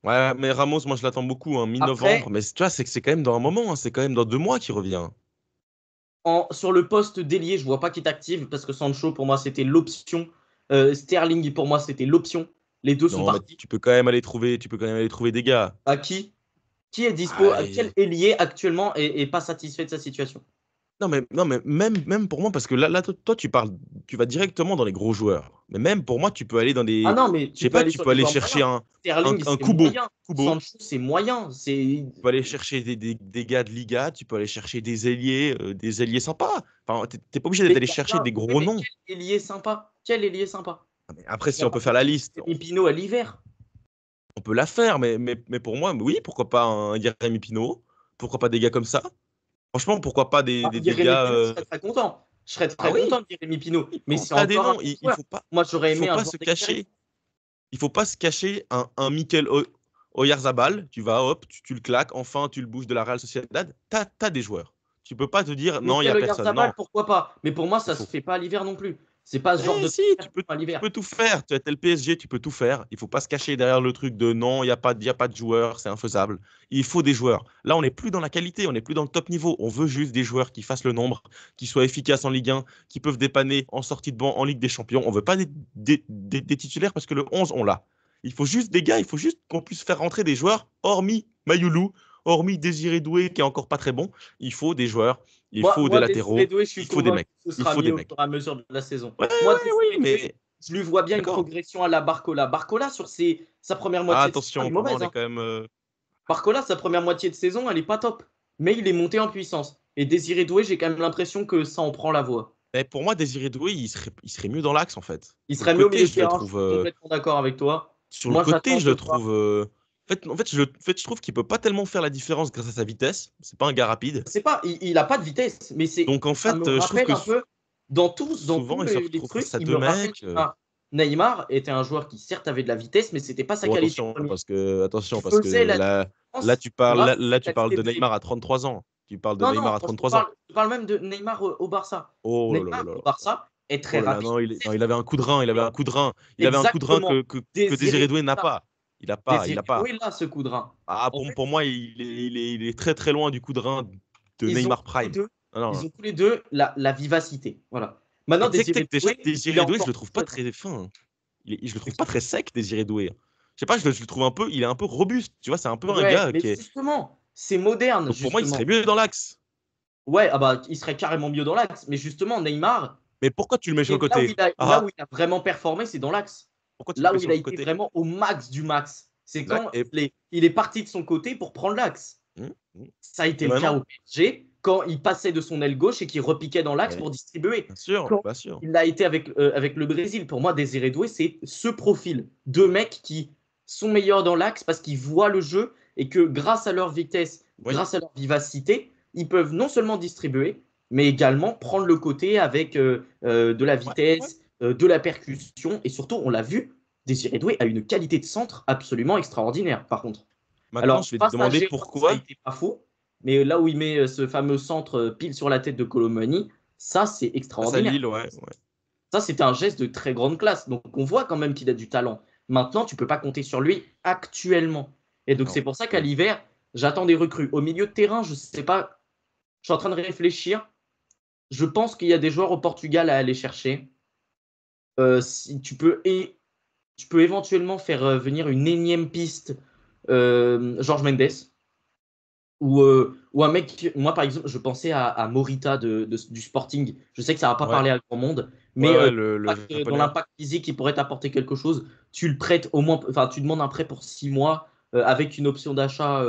B: Ouais, mais Ramos, moi je l'attends beaucoup, hein, mi-novembre.
A: Après,
B: Mais tu vois, c'est quand même dans un moment, hein, c'est quand même dans 2 mois qu'il revient.
A: sur le poste d'ailier, je ne vois pas qui est active parce que Sancho, pour moi, c'était l'option. Sterling, pour moi, c'était l'option. Les deux sont
B: Non, mais
A: partis.
B: tu peux quand même aller trouver, tu peux quand même aller trouver des gars.
A: À qui? Qui est dispo? Quel
B: Aïe.
A: ailier actuellement est pas satisfait de sa situation?
B: Non, mais même pour moi, parce que là toi, tu vas directement dans les gros joueurs. Mais même pour moi, tu peux aller dans
A: Ah
B: des,
A: non, mais
B: je
A: tu
B: sais
A: peux
B: pas,
A: aller
B: tu
A: sur
B: peux
A: des
B: aller
A: joueurs
B: chercher
A: moyens. Sterling,
B: un
A: c'est
B: Kubo,
A: moyen.
B: Kubo.
A: Sancho, c'est moyen. C'est
B: Tu peux aller chercher des gars de Liga, tu peux aller chercher des ailiers sympas. Enfin, t'es pas obligé
A: Mais
B: d'aller
A: y a
B: chercher
A: plein.
B: des
A: Oui,
B: gros
A: mais
B: noms.
A: quel ailier sympa? Quel ailier sympa?
B: Ah, mais après,
A: Tu
B: si
A: vas
B: on
A: pas
B: peut faire la
A: chercher
B: liste,
A: Jérémy Pino à l'hiver.
B: on peut la faire, mais pour moi, oui, pourquoi pas un Jérémy Pino? Pourquoi pas des gars comme ça? Franchement, pourquoi pas
A: Ah,
B: des
A: Jérémy
B: gars.
A: Pino, je serais très content. Je serais
B: Ah
A: très
B: oui,
A: content de Jérémy Pino.
B: il
A: Mais
B: faut
A: c'est
B: pas des
A: encore un
B: noms.
A: jeune joueur. Moi, j'aurais
B: Il faut
A: aimé un
B: pas
A: joueur
B: se
A: d'expérience.
B: cacher. Il faut pas se cacher un Mikel Oyarzabal. Tu vas, hop, tu le claques. Enfin, tu le bouges de la Real Sociedad. T'as des joueurs. Tu peux pas te dire non, il y a
A: Mikel
B: personne.
A: Oyarzabal,
B: Non,
A: pourquoi pas? Mais pour moi,
B: il
A: ça se
B: faut.
A: fait pas à l'hiver non plus. C'est pas ce genre
B: Eh
A: de
B: si,
A: transfert à
B: tu
A: l'hiver.
B: peux tout faire. Tu as tel PSG, tu peux tout faire. Il faut pas se cacher derrière le truc de non, il y a pas de joueurs, c'est infaisable. Il faut des joueurs. Là, on n'est plus dans la qualité, on n'est plus dans le top niveau. On veut juste des joueurs qui fassent le nombre, qui soient efficaces en Ligue 1, qui peuvent dépanner en sortie de banc en Ligue des Champions. On veut pas des titulaires parce que le 11, on l'a. Il faut juste des gars, il faut juste qu'on puisse faire rentrer des joueurs, hormis Mayoulou, hormis Désiré Doué, qui est encore pas très bon. Il faut des joueurs, il faut des
A: Désiré
B: latéraux,
A: Doué, je suis
B: il faut des
A: convaincu
B: mecs.
A: que ce
B: Il
A: sera
B: faut des
A: mieux au
B: mecs.
A: fur et à mesure de la saison.
B: Ouais,
A: Moi,
B: oui,
A: Désiré Doué,
B: mais
A: je lui vois bien une
B: d'accord.
A: progression à la Barcola. Barcola, sur sa première
B: Ah,
A: moitié de saison, elle est
B: attention, pour moi, on
A: mauvaise,
B: est
A: hein.
B: quand même.
A: Barcola, sa première moitié de saison, elle est pas top. Mais il est monté en puissance. Et Désiré Doué, j'ai quand même l'impression que ça en prend la voie.
B: Mais pour moi, Désiré Doué, il serait mieux dans l'axe, en fait.
A: Il
B: Sur le
A: serait mieux au
B: côté,
A: milieu de
B: je le
A: terrain, je
B: trouve.
A: suis complètement d'accord avec toi.
B: Sur le
A: Moi,
B: côté,
A: j'attends
B: je
A: de
B: le
A: voir.
B: trouve. En fait, je trouve qu'il peut pas tellement faire la différence grâce à sa vitesse. C'est pas un gars rapide.
A: C'est pas, il a pas de vitesse, mais
B: Donc, en
A: ça me
B: fait, je trouve
A: rappelle
B: que
A: un peu dans tous
B: souvent, il se
A: les
B: retrouve
A: trucs,
B: face à
A: il
B: deux
A: me rappelle
B: mecs.
A: Neymar. Neymar était un joueur qui certes avait de la vitesse, mais c'était pas sa
B: Bon,
A: qualité première.
B: attention,
A: Il
B: parce
A: faisait
B: que
A: la
B: là,
A: différence grâce à sa
B: tu parles
A: qualité
B: de
A: de dribble.
B: Neymar à 33 ans. Tu parles de
A: Non, non,
B: Neymar à
A: moi
B: 33 ans.
A: je parle même de Neymar au Barça.
B: Oh là là là
A: Neymar
B: là
A: au
B: là.
A: Barça est
B: Oh
A: très
B: là là,
A: rapide,
B: non, non,
A: certes,
B: il avait un coup de rein, il avait un coup de rein. Il avait un coup de rein
A: exactement.
B: que Désiré
A: Désiré
B: Doué n'a
A: Doué,
B: pas. Il
A: Désiré
B: a pas.
A: Doué, là, ce coup de rein.
B: Ah,
A: En fait,
B: pour moi, il est très très loin du coup de rein de
A: ils ont
B: Neymar
A: tous les
B: Prime.
A: deux,
B: Non, non.
A: ils ont tous les deux la vivacité. Voilà. Maintenant,
B: Et tu sais
A: Désiré
B: que déjà,
A: Doué, il est
B: Désiré Doué, je
A: encore
B: le trouve pas
A: jeune, hein.
B: très fin. Je le trouve pas très sec, Désiré Doué. Je sais pas, je le trouve un peu, il est un peu robuste. Tu vois, c'est un peu un
A: Ouais,
B: gars
A: mais
B: qui est.
A: justement. c'est moderne,
B: Donc pour moi, il
A: justement.
B: serait mieux dans l'axe.
A: Ouais, ah bah, il serait carrément mieux dans l'axe. Mais justement, Neymar,
B: Mais pourquoi tu le mets sur le
A: et
B: côté?
A: là
B: Ah,
A: où il a vraiment performé, c'est dans l'axe.
B: pourquoi tu le
A: Là
B: mets
A: où
B: sur
A: il a
B: le
A: été
B: côté?
A: vraiment au max du max. C'est quand
B: Et,
A: il est parti de son côté pour prendre l'axe.
B: hum, hum.
A: Ça a été
B: Et
A: le cas
B: maintenant?
A: au PSG quand il passait de son aile gauche et qu'il repiquait dans l'axe
B: Oui,
A: pour distribuer.
B: bien sûr,
A: Quand
B: bien sûr.
A: il a été avec le Brésil, pour moi, Désiré Doué, c'est ce profil. Deux mecs qui sont meilleurs dans l'axe parce qu'ils voient le jeu et que grâce à leur vitesse,
B: Oui,
A: grâce à leur vivacité, ils peuvent non seulement distribuer, mais également prendre le côté avec de la
B: ouais, ouais.
A: vitesse, de la percussion. Et surtout, on l'a vu, Désiré Doué a une qualité de centre absolument extraordinaire, par contre.
B: Maintenant,
A: Alors,
B: je vais te
A: face à
B: demander
A: Gérone, ça a
B: pourquoi.
A: été pas fou. Mais là où il met ce fameux centre pile sur la tête de Colomani, ça, c'est
B: Face à
A: extraordinaire.
B: Lille, ouais, ouais.
A: Ça, c'était un geste de très grande classe. Donc, on voit quand même qu'il a du talent. Maintenant, tu ne peux pas compter sur lui actuellement. Et donc,
B: Non.
A: c'est pour ça qu'à l'hiver, j'attends des recrues. Au milieu de terrain, je ne sais pas. Je suis en train de réfléchir. Je pense qu'il y a des joueurs au Portugal à aller chercher. Si tu peux éventuellement faire venir une énième piste, Georges Mendes. Ou un mec, moi par exemple, je pensais à Morita du Sporting. Je sais que ça va pas
B: Ouais,
A: parler à grand monde,
B: ouais,
A: mais
B: ouais, le
A: dans
B: japonais.
A: l'impact physique, il pourrait t'apporter quelque chose. Tu le prêtes au moins, enfin, tu demandes un prêt pour 6 mois avec une option d'achat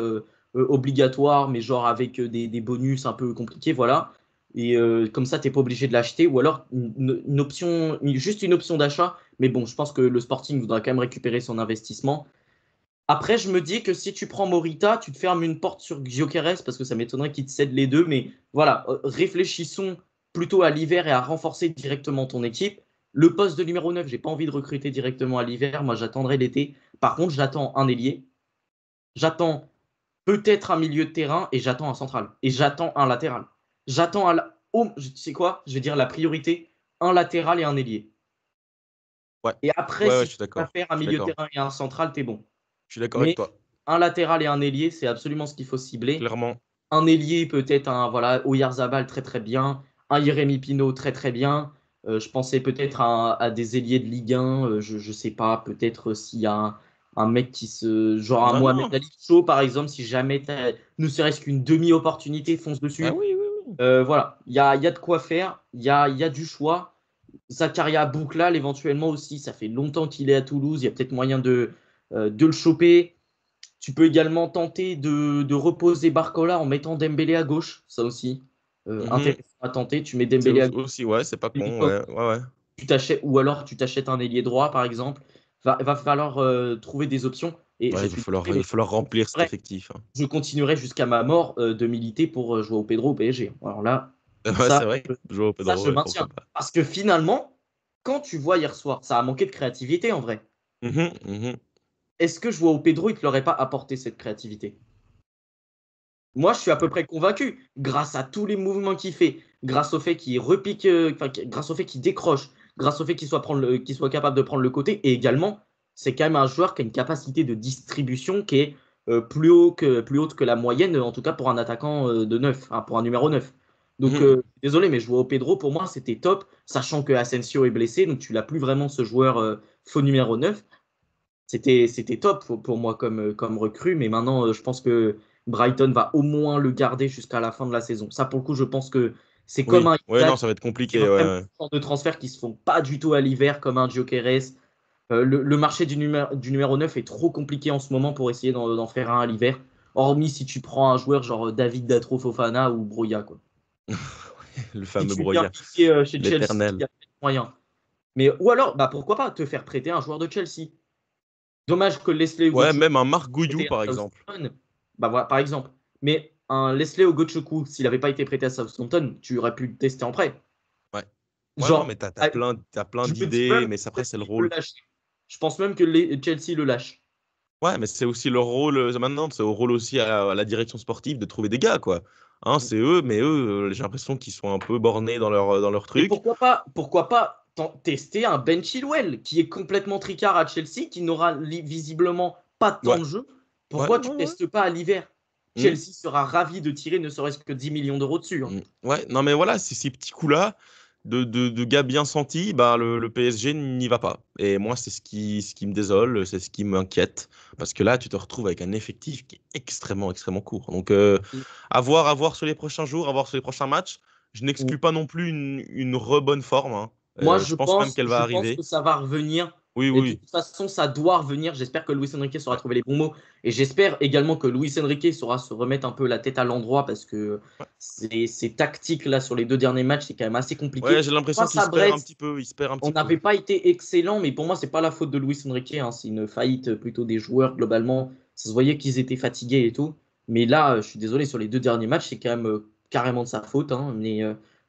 A: obligatoire, mais genre avec des bonus un peu compliqués, voilà. Et comme ça, tu n'es pas obligé de l'acheter. Ou alors une option, juste une option d'achat. Mais bon, je pense que le Sporting voudra quand même récupérer son investissement. Après, je me dis que si tu prends Morita, tu te fermes une porte sur Gyökeres parce que ça m'étonnerait qu'il te cède les deux. Mais voilà, réfléchissons plutôt à l'hiver et à renforcer directement ton équipe. Le poste de numéro 9, j'ai pas envie de recruter directement à l'hiver. Moi, j'attendrai l'été. Par contre, j'attends un ailier. J'attends peut-être un milieu de terrain et j'attends un central. Et j'attends un latéral. J'attends un. Tu sais quoi? Je vais dire la priorité, un latéral et un ailier.
B: Ouais,
A: Et après,
B: ouais, ouais,
A: si
B: je
A: tu
B: suis
A: peux pas
B: d'accord.
A: faire un
B: Je suis
A: milieu de
B: d'accord.
A: terrain et un central, t'es bon.
B: Je suis d'accord avec
A: Mais
B: toi.
A: un latéral et un ailier, c'est absolument ce qu'il faut cibler.
B: Clairement.
A: Un ailier, peut-être un voilà, Oyarzabal très très bien. Un Jérémy Pino très très bien. Je pensais peut-être à des ailiers de Ligue 1. Je ne sais pas, peut-être s'il y a un mec qui se. Genre un
B: Non,
A: Mohamed
B: non.
A: Ali Sow, par exemple, si jamais ne serait-ce qu'une demi-opportunité, fonce
B: Ah
A: dessus.
B: oui, oui, oui.
A: Voilà, il y a de quoi faire. Il y a du choix. Zakaria Bouklal, éventuellement aussi, ça fait longtemps qu'il est à Toulouse. Il y a peut-être moyen de le choper. Tu peux également tenter de reposer Barcola en mettant Dembélé à gauche, ça aussi.
B: Mhm.
A: Intéressant à tenter. Tu mets
B: C'est
A: Dembélé à gauche,
B: aussi, ouais, c'est pas con, ouais, ouais, ouais.
A: tu t'achètes, ou alors tu t'achètes un ailier droit, par exemple. Va falloir trouver des options. Et
B: Ouais,
A: je suis
B: il
A: désolé,
B: va
A: mais
B: falloir remplir cet
A: vrai,
B: effectif, hein.
A: je continuerai jusqu'à ma mort de militer pour jouer au Pedro au PSG. Alors là,
B: Ouais,
A: ça,
B: c'est vrai. Jouer au
A: ça
B: Pedro,
A: je
B: ouais, pourquoi
A: maintiens.
B: pas.
A: Parce que finalement, quand tu vois hier soir, ça a manqué de créativité en vrai.
B: Mhm, mhm.
A: Est-ce que jouer au Pedro, il ne te l'aurait pas apporté cette créativité? Moi, je suis à peu près convaincu, grâce à tous les mouvements qu'il fait, grâce au fait qu'il repique, grâce au fait qu'il décroche, grâce au fait qu'il soit capable de prendre le côté, et également, c'est quand même un joueur qui a une capacité de distribution qui est plus haute que la moyenne, en tout cas pour un attaquant de 9, hein, pour un numéro 9. Donc,
B: Mhm.
A: désolé, mais jouer au Pedro, pour moi, c'était top, sachant que Asensio est blessé, donc tu n'as plus vraiment ce joueur faux numéro 9. C'était top pour moi comme recrue, mais maintenant, je pense que Brighton va au moins le garder jusqu'à la fin de la saison. Ça, pour le coup, je pense que c'est comme
B: Oui,
A: un
B: ouais, non,
A: Isaac,
B: ça va être
A: c'est
B: compliqué, ouais,
A: vraiment
B: ouais.
A: ce genre de transferts qui se font pas du tout à l'hiver, comme un Gyökeres. Le marché du numéro 9 est trop compliqué en ce moment pour essayer d'en faire un à l'hiver, hormis si tu prends un joueur genre David Datro Fofana ou Broya, quoi.
B: Le
A: Si
B: fameux
A: tu viens
B: Broya,
A: piquer chez Chelsea, il
B: l'éternel.
A: y a peut-être moyen. Mais, ou alors, bah, pourquoi pas te faire prêter un joueur de Chelsea? Dommage que Leslie
B: Ouais,
A: Ugochukwu
B: même un Marc Gouillou,
A: prêté à
B: par exemple.
A: Southampton. Bah voilà, par exemple. Mais un Leslie Ugochukwu, s'il n'avait pas été prêté à Southampton, tu aurais pu le tester en prêt.
B: Ouais. Ouais, non, mais
A: Genre,
B: t'as plein
A: je me dis même
B: d'idées, mais
A: que
B: après, c'est le
A: Chelsea peut le
B: rôle.
A: lâcher. Je pense même que Chelsea le lâche.
B: Ouais, mais c'est aussi leur rôle maintenant, c'est au rôle aussi à la direction sportive de trouver des gars, quoi. Hein, c'est eux, mais eux, j'ai l'impression qu'ils sont un peu bornés dans leur
A: Et
B: truc.
A: pourquoi pas tester un Ben Chilwell qui est complètement tricard à Chelsea, qui n'aura visiblement pas de temps
B: Ouais,
A: de jeu.
B: ouais,
A: Pourquoi
B: ouais,
A: tu
B: ouais.
A: testes pas à l'hiver?
B: Hmm,
A: Chelsea sera ravi de tirer ne serait-ce que 10 millions d'euros dessus, hein.
B: ouais, non, mais voilà, c'est ces petits coups-là. de gars bien sentis, bah, le PSG n'y va pas. Et moi, c'est ce qui me désole, c'est ce qui m'inquiète. Parce que là, tu te retrouves avec un effectif qui est extrêmement, extrêmement court. Donc, à voir sur les prochains jours, à voir sur les prochains matchs. Je n'exclus pas non plus une bonne forme, hein.
A: Moi,
B: Je pense même qu'elle va
A: je pense
B: arriver.
A: que ça va revenir.
B: Oui,
A: Et de
B: oui.
A: toute façon, ça doit revenir. J'espère que Luis Enrique saura
B: Ouais,
A: trouver les bons mots. Et j'espère également que Luis Enrique saura se remettre un peu la tête à l'endroit parce que
B: ouais.
A: ces tactiques là sur les 2 derniers matchs, c'est quand même assez
B: Ouais,
A: compliqué.
B: j'ai l'impression
A: Face
B: qu'il
A: à
B: se perd un
A: Brest,
B: petit peu. Il se perd un
A: on
B: petit peu.
A: n'avait pas été excellent, mais pour moi, c'est pas la faute de Luis Enrique, hein. C'est une faillite plutôt des joueurs globalement. Ça se voyait qu'ils étaient fatigués et tout. Mais là, je suis désolé, sur les 2 derniers matchs, c'est quand même carrément de sa faute, hein. Mais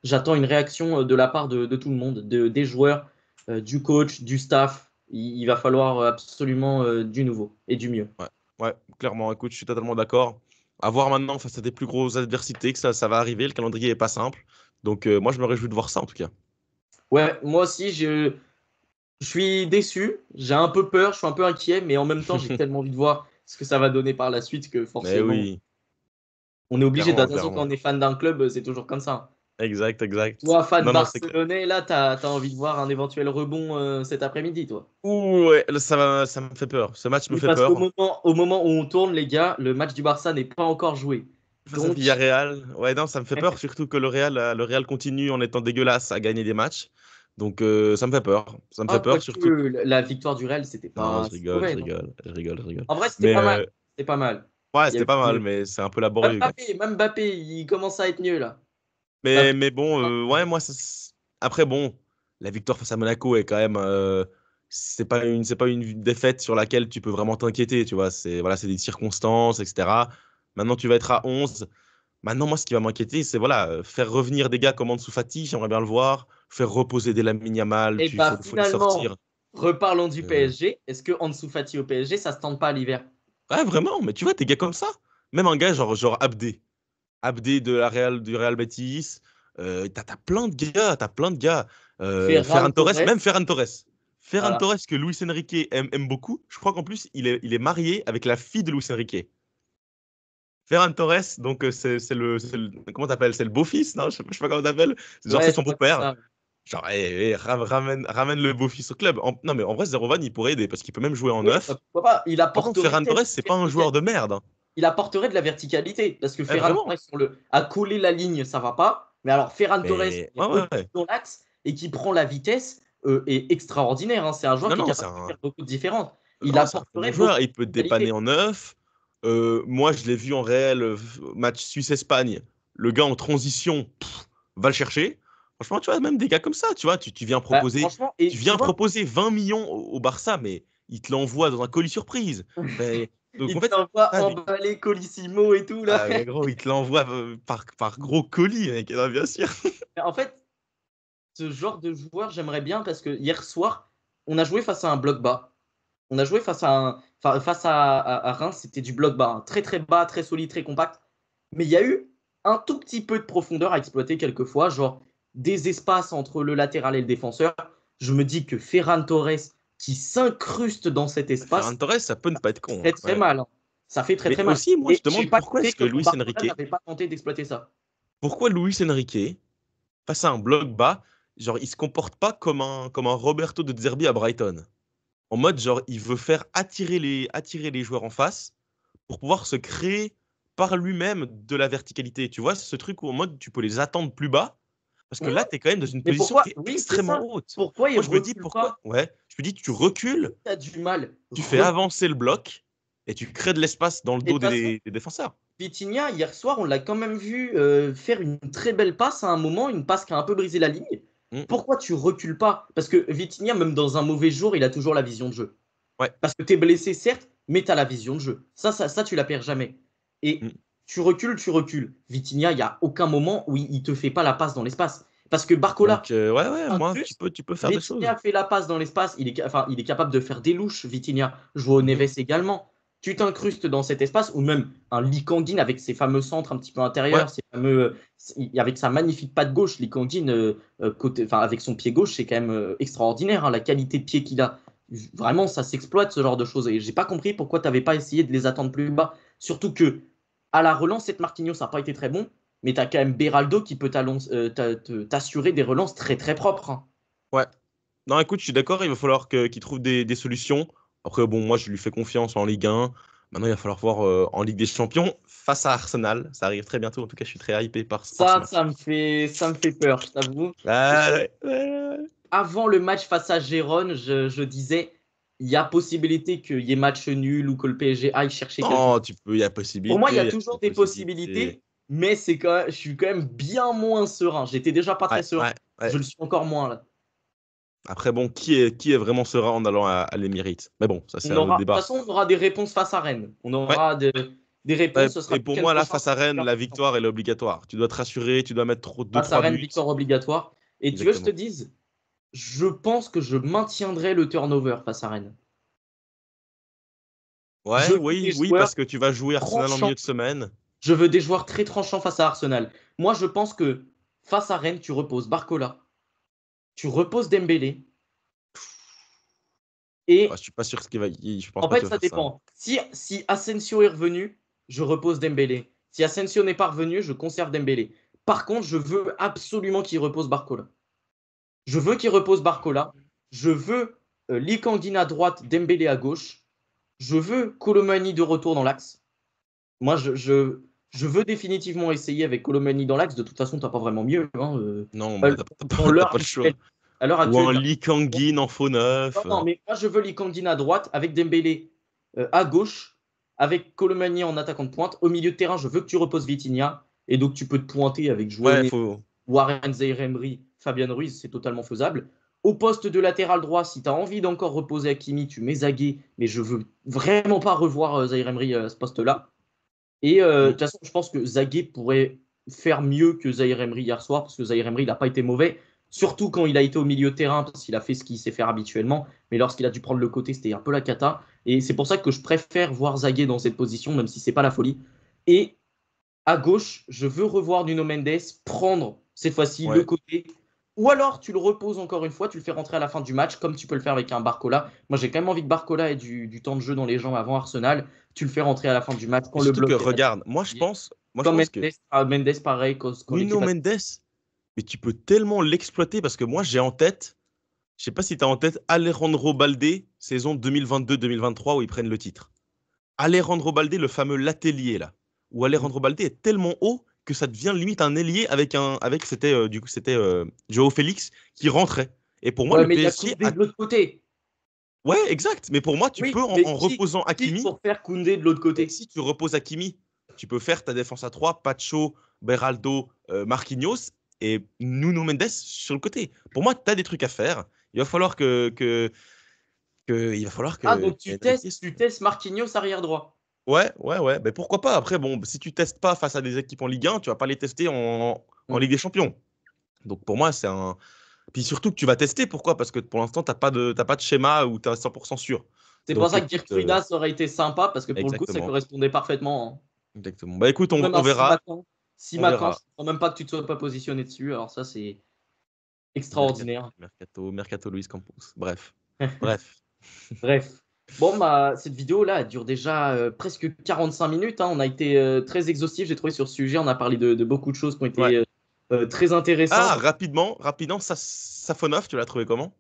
A: j'attends une réaction de la part de tout le monde, des joueurs, du coach, du staff. Il va falloir absolument du nouveau et du mieux.
B: Ouais, ouais, clairement. Écoute, je suis totalement d'accord. À voir maintenant face à des plus grosses adversités que ça va arriver. Le calendrier est pas simple. Donc, moi, je me réjouis de voir ça en tout cas.
A: Ouais, moi aussi, je suis déçu, j'ai un peu peur, je suis un peu inquiet, mais en même temps, j'ai tellement envie de voir ce que ça va donner par la suite que
B: Mais
A: forcément.
B: oui,
A: On est obligé, de
B: clairement,
A: toute façon, quand
B: clairement.
A: on est fan d'un club, c'est toujours comme ça.
B: Exact, exact.
A: Toi, fan
B: Non, non, c'est clair.
A: barcelonais, là, t'as envie de voir un éventuel rebond cet après-midi, toi.
B: Ouh, ouais, là, ça me fait peur. Ce match me
A: Oui,
B: fait
A: parce
B: peur.
A: au moment où on tourne, les gars, le match du Barça n'est pas encore joué.
B: Face à
A: Donc,
B: Villarreal, ouais, non, ça me fait peur, surtout que le Real continue en étant dégueulasse à gagner des matchs. Donc, ça me fait peur. Ça me fait peur,
A: quoique
B: surtout.
A: la victoire du Real, c'était
B: Non,
A: pas si mauvais, non.
B: je rigole.
A: En vrai, c'était
B: Mais,
A: pas mal. C'était pas mal.
B: ouais,
A: Il y a
B: c'était
A: eu
B: pas mal,
A: mieux.
B: mais c'est un peu laborieux, quoi.
A: Même Mbappé, il commence à être mieux, là.
B: Mais bon, ouais, moi, après, bon, la victoire face à Monaco est quand même. C'est pas une défaite sur laquelle tu peux vraiment t'inquiéter, tu vois. C'est des circonstances, etc. Maintenant, tu vas être à 11. Maintenant, moi, ce qui va m'inquiéter, c'est voilà, faire revenir des gars comme Ansu Fati, j'aimerais bien le voir. Faire reposer des Lamine Yamal,
A: Et
B: il faut,
A: bah
B: faut les
A: finalement,
B: sortir.
A: reparlons du
B: Euh,
A: PSG. Est-ce que Ansu Fati au PSG, ça se tente pas à l'hiver?
B: Ouais, vraiment, mais tu vois, des gars comme ça. Même un gars genre Abdé. Abdé du Real Betis. T'as plein de gars, t'as plein de gars. Ferran
A: Ferran
B: Torres, même
A: Torres,
B: Ferran Torres. Ferran
A: voilà.
B: Torres que Luis Enrique aime beaucoup. Je crois qu'en plus, il est marié avec la fille de Luis Enrique. Ferran Torres, donc comment t'appelles? C'est le beau-fils, non? Je sais pas comment t'appelles. Genre, c'est
A: Ouais, je
B: son
A: crois que c'est
B: beau-père.
A: ça.
B: Genre, ramène le beau-fils au club. Non, mais en vrai, Zerovan, il pourrait aider parce qu'il peut même jouer en
A: Oui,
B: neuf.
A: pourquoi pas.
B: Par contre, Ferran Torres, c'est pas un joueur de merde, hein.
A: Il apporterait de la verticalité. Parce que Ferran
B: Vraiment.
A: Torres, à coller la ligne, ça va pas. Mais alors, Ferran Torres
B: Mais
A: qui
B: ouais, ouais,
A: recule
B: ouais.
A: dans l'axe et qui prend la vitesse est extraordinaire, hein. C'est un joueur
B: Non,
A: qui est
B: non,
A: capable de faire beaucoup de différences. Il
B: non, c'est un très bon
A: apporterait beaucoup
B: joueur. Il peut te
A: de
B: dépanner
A: qualité.
B: en neuf. Moi, je l'ai vu en réel, match Suisse-Espagne. Le gars en transition, va le chercher. Franchement, tu vois, même des gars comme ça, tu vois, tu viens proposer,
A: Franchement,
B: tu
A: et tu
B: viens
A: vois,
B: proposer 20 millions au Barça, mais il te l'envoie dans un colis surprise. Enfin, donc
A: il
B: en
A: te
B: fait,
A: l'envoie
B: t'as du-
A: emballé Colissimo et tout, là.
B: ah, mais gros, il te l'envoie par gros colis, mec, bien sûr.
A: En fait, ce genre de joueur, j'aimerais bien parce que hier soir, on a joué face à un bloc bas. On a joué face à Reims, c'était du bloc bas, hein. Très très bas, très solide, très compact. Mais il y a eu un tout petit peu de profondeur à exploiter quelquefois, genre des espaces entre le latéral et le défenseur. Je me dis que Ferran Torres qui s'incruste dans cet
B: Ferran
A: espace,
B: Torres, ça peut ne pas être con,
A: très
B: hein,
A: très
B: ouais.
A: mal, hein. Ça fait très
B: Mais
A: très mal.
B: aussi, moi, je
A: Et j'ai
B: demande
A: pas
B: pourquoi
A: compris
B: est-ce que
A: comment
B: Luis
A: Barcelone
B: Enrique,
A: n'avait pas tenté d'exploiter ça.
B: pourquoi Luis Enrique, face à un bloc bas, genre, il se comporte pas comme un Roberto de Zerbi à Brighton. En mode, genre, il veut faire attirer les joueurs en face pour pouvoir se créer par lui-même de la verticalité. Tu vois, c'est ce truc où en mode, tu peux les attendre plus bas, parce que là, tu es quand même dans une
A: Mais
B: position
A: pourquoi?
B: qui est
A: Oui, c'est
B: extrêmement
A: ça.
B: haute.
A: Pourquoi il
B: Moi, je me dis,
A: recule
B: pourquoi?
A: pas?
B: Ouais, je me dis, tu
A: Si
B: recules,
A: tu as du mal,
B: tu fais
A: recule.
B: avancer le bloc, et tu crées de l'espace dans le
A: Et de
B: dos
A: toute façon,
B: des défenseurs.
A: Vitinha, hier soir, on l'a quand même vu faire une très belle passe à un moment, une passe qui a un peu brisé la ligne.
B: Mm.
A: Pourquoi tu recules pas? Parce que Vitinha, même dans un mauvais jour, il a toujours la vision de jeu.
B: Ouais.
A: Parce que tu es blessé, certes, mais tu as la vision de jeu. Ça, tu la perds jamais. Et
B: Mm.
A: tu recules, tu recules. Vitinha, il n'y a aucun moment où il te fait pas la passe dans l'espace. Parce que Barcola
B: Donc, ouais, ouais, moi, tu
A: incruste,
B: peux, tu peux faire des choses.
A: Vitinha fait la passe dans l'espace. Il est capable de faire des louches, Vitinha. Joao
B: Mhm.
A: Neves également. Tu t'incrustes dans cet espace, ou même un Likanguin avec ses fameux centres un petit peu
B: Ouais.
A: intérieurs, avec sa magnifique patte gauche, Likanguin, avec son pied gauche, c'est quand même extraordinaire, hein, la qualité de pied qu'il a. Vraiment, ça s'exploite ce genre de choses. Et j'ai pas compris pourquoi tu n'avais pas essayé de les attendre plus bas. Surtout que à la relance, cette Marquinhos, ça n'a pas été très bon. mais tu as quand même Beraldo qui peut t'assurer des relances très très propres, hein.
B: Ouais. Non, écoute, je suis d'accord, il va falloir qu'il trouve des solutions. Après, bon, moi, je lui fais confiance en Ligue 1. Maintenant, il va falloir voir en Ligue des Champions face à Arsenal. Ça arrive très bientôt. En tout cas, je suis très hypé par ce
A: Ça,
B: match.
A: ça me fait peur, je t'avoue.
B: Ah, ouais, ouais, ouais.
A: Avant le match face à Gérone, je disais, il y a possibilité qu'il y ait match nul ou que le PSG aille chercher quelque chose.
B: Non, il y a
A: Pour moi, il y
B: possibilité,
A: a
B: il y a
A: toujours
B: toujours
A: des
B: possibilité.
A: possibilités, mais je suis quand même bien moins serein. J'étais déjà pas très
B: Ouais,
A: serein.
B: ouais, ouais.
A: Je le suis encore moins là.
B: Après, bon, qui est vraiment serein en allant à l'Emirates? Mais bon, ça, c'est un autre
A: De toute
B: débat.
A: façon, on aura des réponses face à Rennes. On
B: Ouais.
A: aura des
B: Ouais,
A: réponses. Ce sera
B: et
A: le
B: pour
A: week-end
B: moi, là,
A: prochain.
B: face à Rennes, la victoire, elle est obligatoire. Tu dois te rassurer, tu dois mettre deux
A: Face à
B: trois
A: Rennes,
B: buts.
A: victoire obligatoire. Et tu veux que je te
B: Exactement.
A: dise, je pense que je maintiendrai le turnover face à Rennes. Je
B: Ouais,
A: veux
B: oui,
A: des
B: oui,
A: joueurs
B: parce que tu vas jouer Arsenal en
A: tranchants.
B: milieu de semaine.
A: Je veux des joueurs très tranchants face à Arsenal. Moi, je pense que face à Rennes, tu reposes Barcola, tu reposes Dembélé.
B: Ouais, je
A: Et
B: suis pas sûr je pense
A: en
B: pas qu'il
A: fait,
B: va
A: ça
B: faire ça, hein.
A: dépend. Si Asensio est revenu, je repose Dembélé. Si Asensio n'est pas revenu, je conserve Dembélé. Par contre, je veux absolument qu'il repose Barcola. Je veux qu'il repose Barcola. Je veux Lee Kangin à droite, Dembélé à gauche. Je veux Colomani de retour dans l'axe. Moi, je veux définitivement essayer avec Colomani dans l'axe. De toute façon, tu n'as pas vraiment mieux, hein.
B: Non, bah,
A: Dans
B: t'as
A: l'heure
B: pas le choix.
A: actuelle, à l'heure
B: Ou
A: actuelle,
B: un Lee Kang-in en faux
A: non,
B: neuf.
A: non, mais moi je veux Lee Kangin à droite avec Dembélé à gauche, avec Colomani en attaquant de pointe. Au milieu de terrain, je veux que tu reposes Vitinha. Et donc tu peux te pointer avec
B: Ouais,
A: João,
B: faut.
A: Warren Zaïre-Emery, Fabian Ruiz, c'est totalement faisable. Au poste de latéral droit, si tu as envie d'encore reposer Hakimi, tu mets Zagué, mais je veux vraiment pas revoir Zaïre-Emery à ce poste-là. Et de
B: Hmm.
A: toute façon, je pense que Zagué pourrait faire mieux que Zaïre Emery hier soir, parce que Zaïre Emery, il n'a pas été mauvais, surtout quand il a été au milieu de terrain, parce qu'il a fait ce qu'il sait faire habituellement. Mais lorsqu'il a dû prendre le côté, c'était un peu la cata. Et c'est pour ça que je préfère voir Zagué dans cette position, même si c'est pas la folie. Et à gauche, je veux revoir Nuno Mendes prendre cette fois-ci le
B: Ouais.
A: côté. Ou alors tu le reposes encore une fois, tu le fais rentrer à la fin du match, comme tu peux le faire avec un Barcola. Moi, j'ai quand même envie que Barcola ait du temps de jeu dans les jambes avant Arsenal. Tu le fais rentrer à la fin du match
B: Et
A: quand le
B: surtout que,
A: bloc est
B: regarde,
A: fatigué.
B: moi, je
A: Comme
B: pense que
A: Mendes, Mendes pareil, quand
B: Nuno
A: l'équipe a...
B: Mendes, mais tu peux tellement l'exploiter parce que moi, j'ai en tête, je sais pas si tu as en tête Alejandro Balde, saison 2022-2023 où ils prennent le titre. Alejandro Balde, le fameux latelier là, où Alejandro Balde est tellement haut que ça devient limite un ailier c'était Joao Félix qui rentrait. Et pour moi,
A: Ouais,
B: le
A: mais il y a
B: PSG
A: Koundé de l'autre côté.
B: ouais, exact. Mais pour moi, tu
A: Oui,
B: peux
A: mais
B: en reposant
A: qui
B: Hakimi.
A: pour faire Koundé de l'autre
B: Et
A: côté?
B: si tu reposes Hakimi, tu peux faire ta défense à 3, Pacho, Beraldo, Marquinhos et Nuno Mendes sur le côté. Pour moi, tu as des trucs à faire. Il va falloir il va falloir
A: Ah,
B: que
A: donc
B: Enrique.
A: tu testes Marquinhos arrière droit.
B: Ouais, ouais, ouais. Mais pourquoi pas? Après, bon, si tu testes pas face à des équipes en Ligue 1, tu vas pas les tester en
A: Hmm.
B: Ligue des Champions. Donc pour moi, c'est un. Puis surtout que tu vas tester. Pourquoi? Parce que pour l'instant, t'as pas de schéma où tu es à 100% sûr.
A: C'est pour
B: Donc
A: ça que
B: écoute,
A: dire Quina, ça aurait été sympa, parce que pour le coup, ça
B: exactement.
A: correspondait parfaitement, hein.
B: Exactement. Bah écoute,
A: Ou même
B: on
A: un
B: verra.
A: Si
B: On
A: maintenant,
B: verra.
A: je ne crois même pas que tu ne te sois pas positionné dessus. Alors ça, c'est
B: Mercato,
A: extraordinaire.
B: Mercato Luis Campos. Bref. Bref.
A: Bref. Bon, bah, cette vidéo-là, elle dure déjà presque 45 minutes, hein. On a été très exhaustif, j'ai trouvé, sur ce sujet. On a parlé de beaucoup de choses qui ont
B: Ouais.
A: été très
B: Ah,
A: intéressantes.
B: rapidement, Safonov, tu l'as trouvé comment?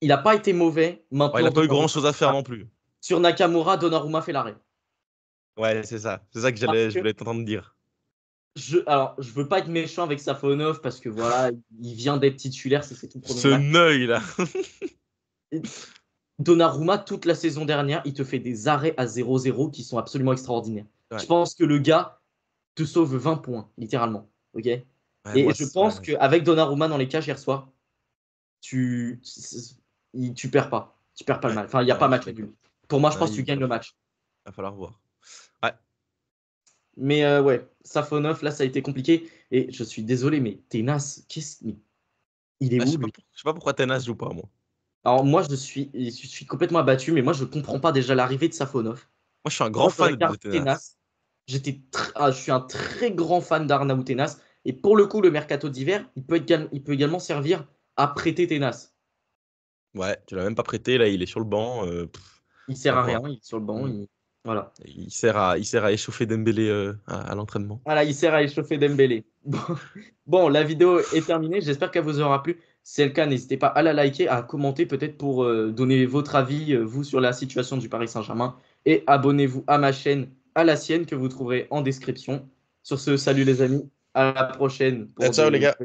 A: Il n'a pas été mauvais.
B: Ouais, il
A: Maintenant,
B: a pas eu
A: Donnarumma,
B: grand-chose à faire non plus.
A: sur Nakamura, Donnarumma fait l'arrêt.
B: Ouais, c'est ça. C'est ça que
A: Parce
B: je
A: que
B: voulais t'entendre dire.
A: alors, je veux pas être méchant avec Safonov parce que voilà, il vient d'être titulaire, c'est ses tout premiers
B: Ce
A: matchs.
B: neuil là.
A: Donnarumma, toute la saison dernière, il te fait des arrêts à 0-0 qui sont absolument extraordinaires. Je
B: Ouais.
A: pense que le gars te sauve 20 points, littéralement. Ok.
B: Ouais,
A: Et
B: moi,
A: je pense
B: ouais.
A: qu'avec Donnarumma dans les cages hier soir, tu, tu perds pas. Tu perds pas le
B: Ouais,
A: match. Enfin, il n'y a
B: ouais,
A: pas
B: je suis
A: match
B: d'accord.
A: nul. Pour moi, je pense
B: Ouais,
A: que tu gagnes le match.
B: va falloir voir. Ouais.
A: Mais ouais, Safonov, là, ça a été compliqué. Et je suis désolé, mais Tenas, mais il est
B: Ah,
A: où, lui?
B: je sais pas pourquoi Tenas joue pas, moi.
A: Alors, moi, je suis complètement abattu, mais moi, je comprends pas déjà l'arrivée de Safonov.
B: Moi, je suis un grand
A: Moi, je
B: fan de
A: regarde
B: Tenas.
A: Tenas. Je suis un très grand fan d'Arnaud Tenas. Et pour le coup, le mercato d'hiver, il peut également servir à prêter Tenas.
B: Ouais, tu l'as même pas prêté, là, il est sur le banc.
A: Il sert
B: À
A: à rien,
B: voir.
A: il est sur le banc.
B: Hmm.
A: Voilà.
B: Il sert à échauffer Dembélé à l'entraînement.
A: Voilà, il sert à échauffer Dembélé. Bon, bon, la vidéo est terminée. J'espère qu'elle vous aura plu. Si c'est le cas, n'hésitez pas à la liker, à commenter peut-être pour donner votre avis, vous, sur la situation du Paris Saint-Germain. Et abonnez-vous à ma chaîne, à la sienne, que vous trouverez en description. Sur ce, salut les amis. À la prochaine
B: Ah,
A: pour
B: ciao les
A: de
B: gars.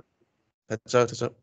B: Ah, ciao, ciao, ciao.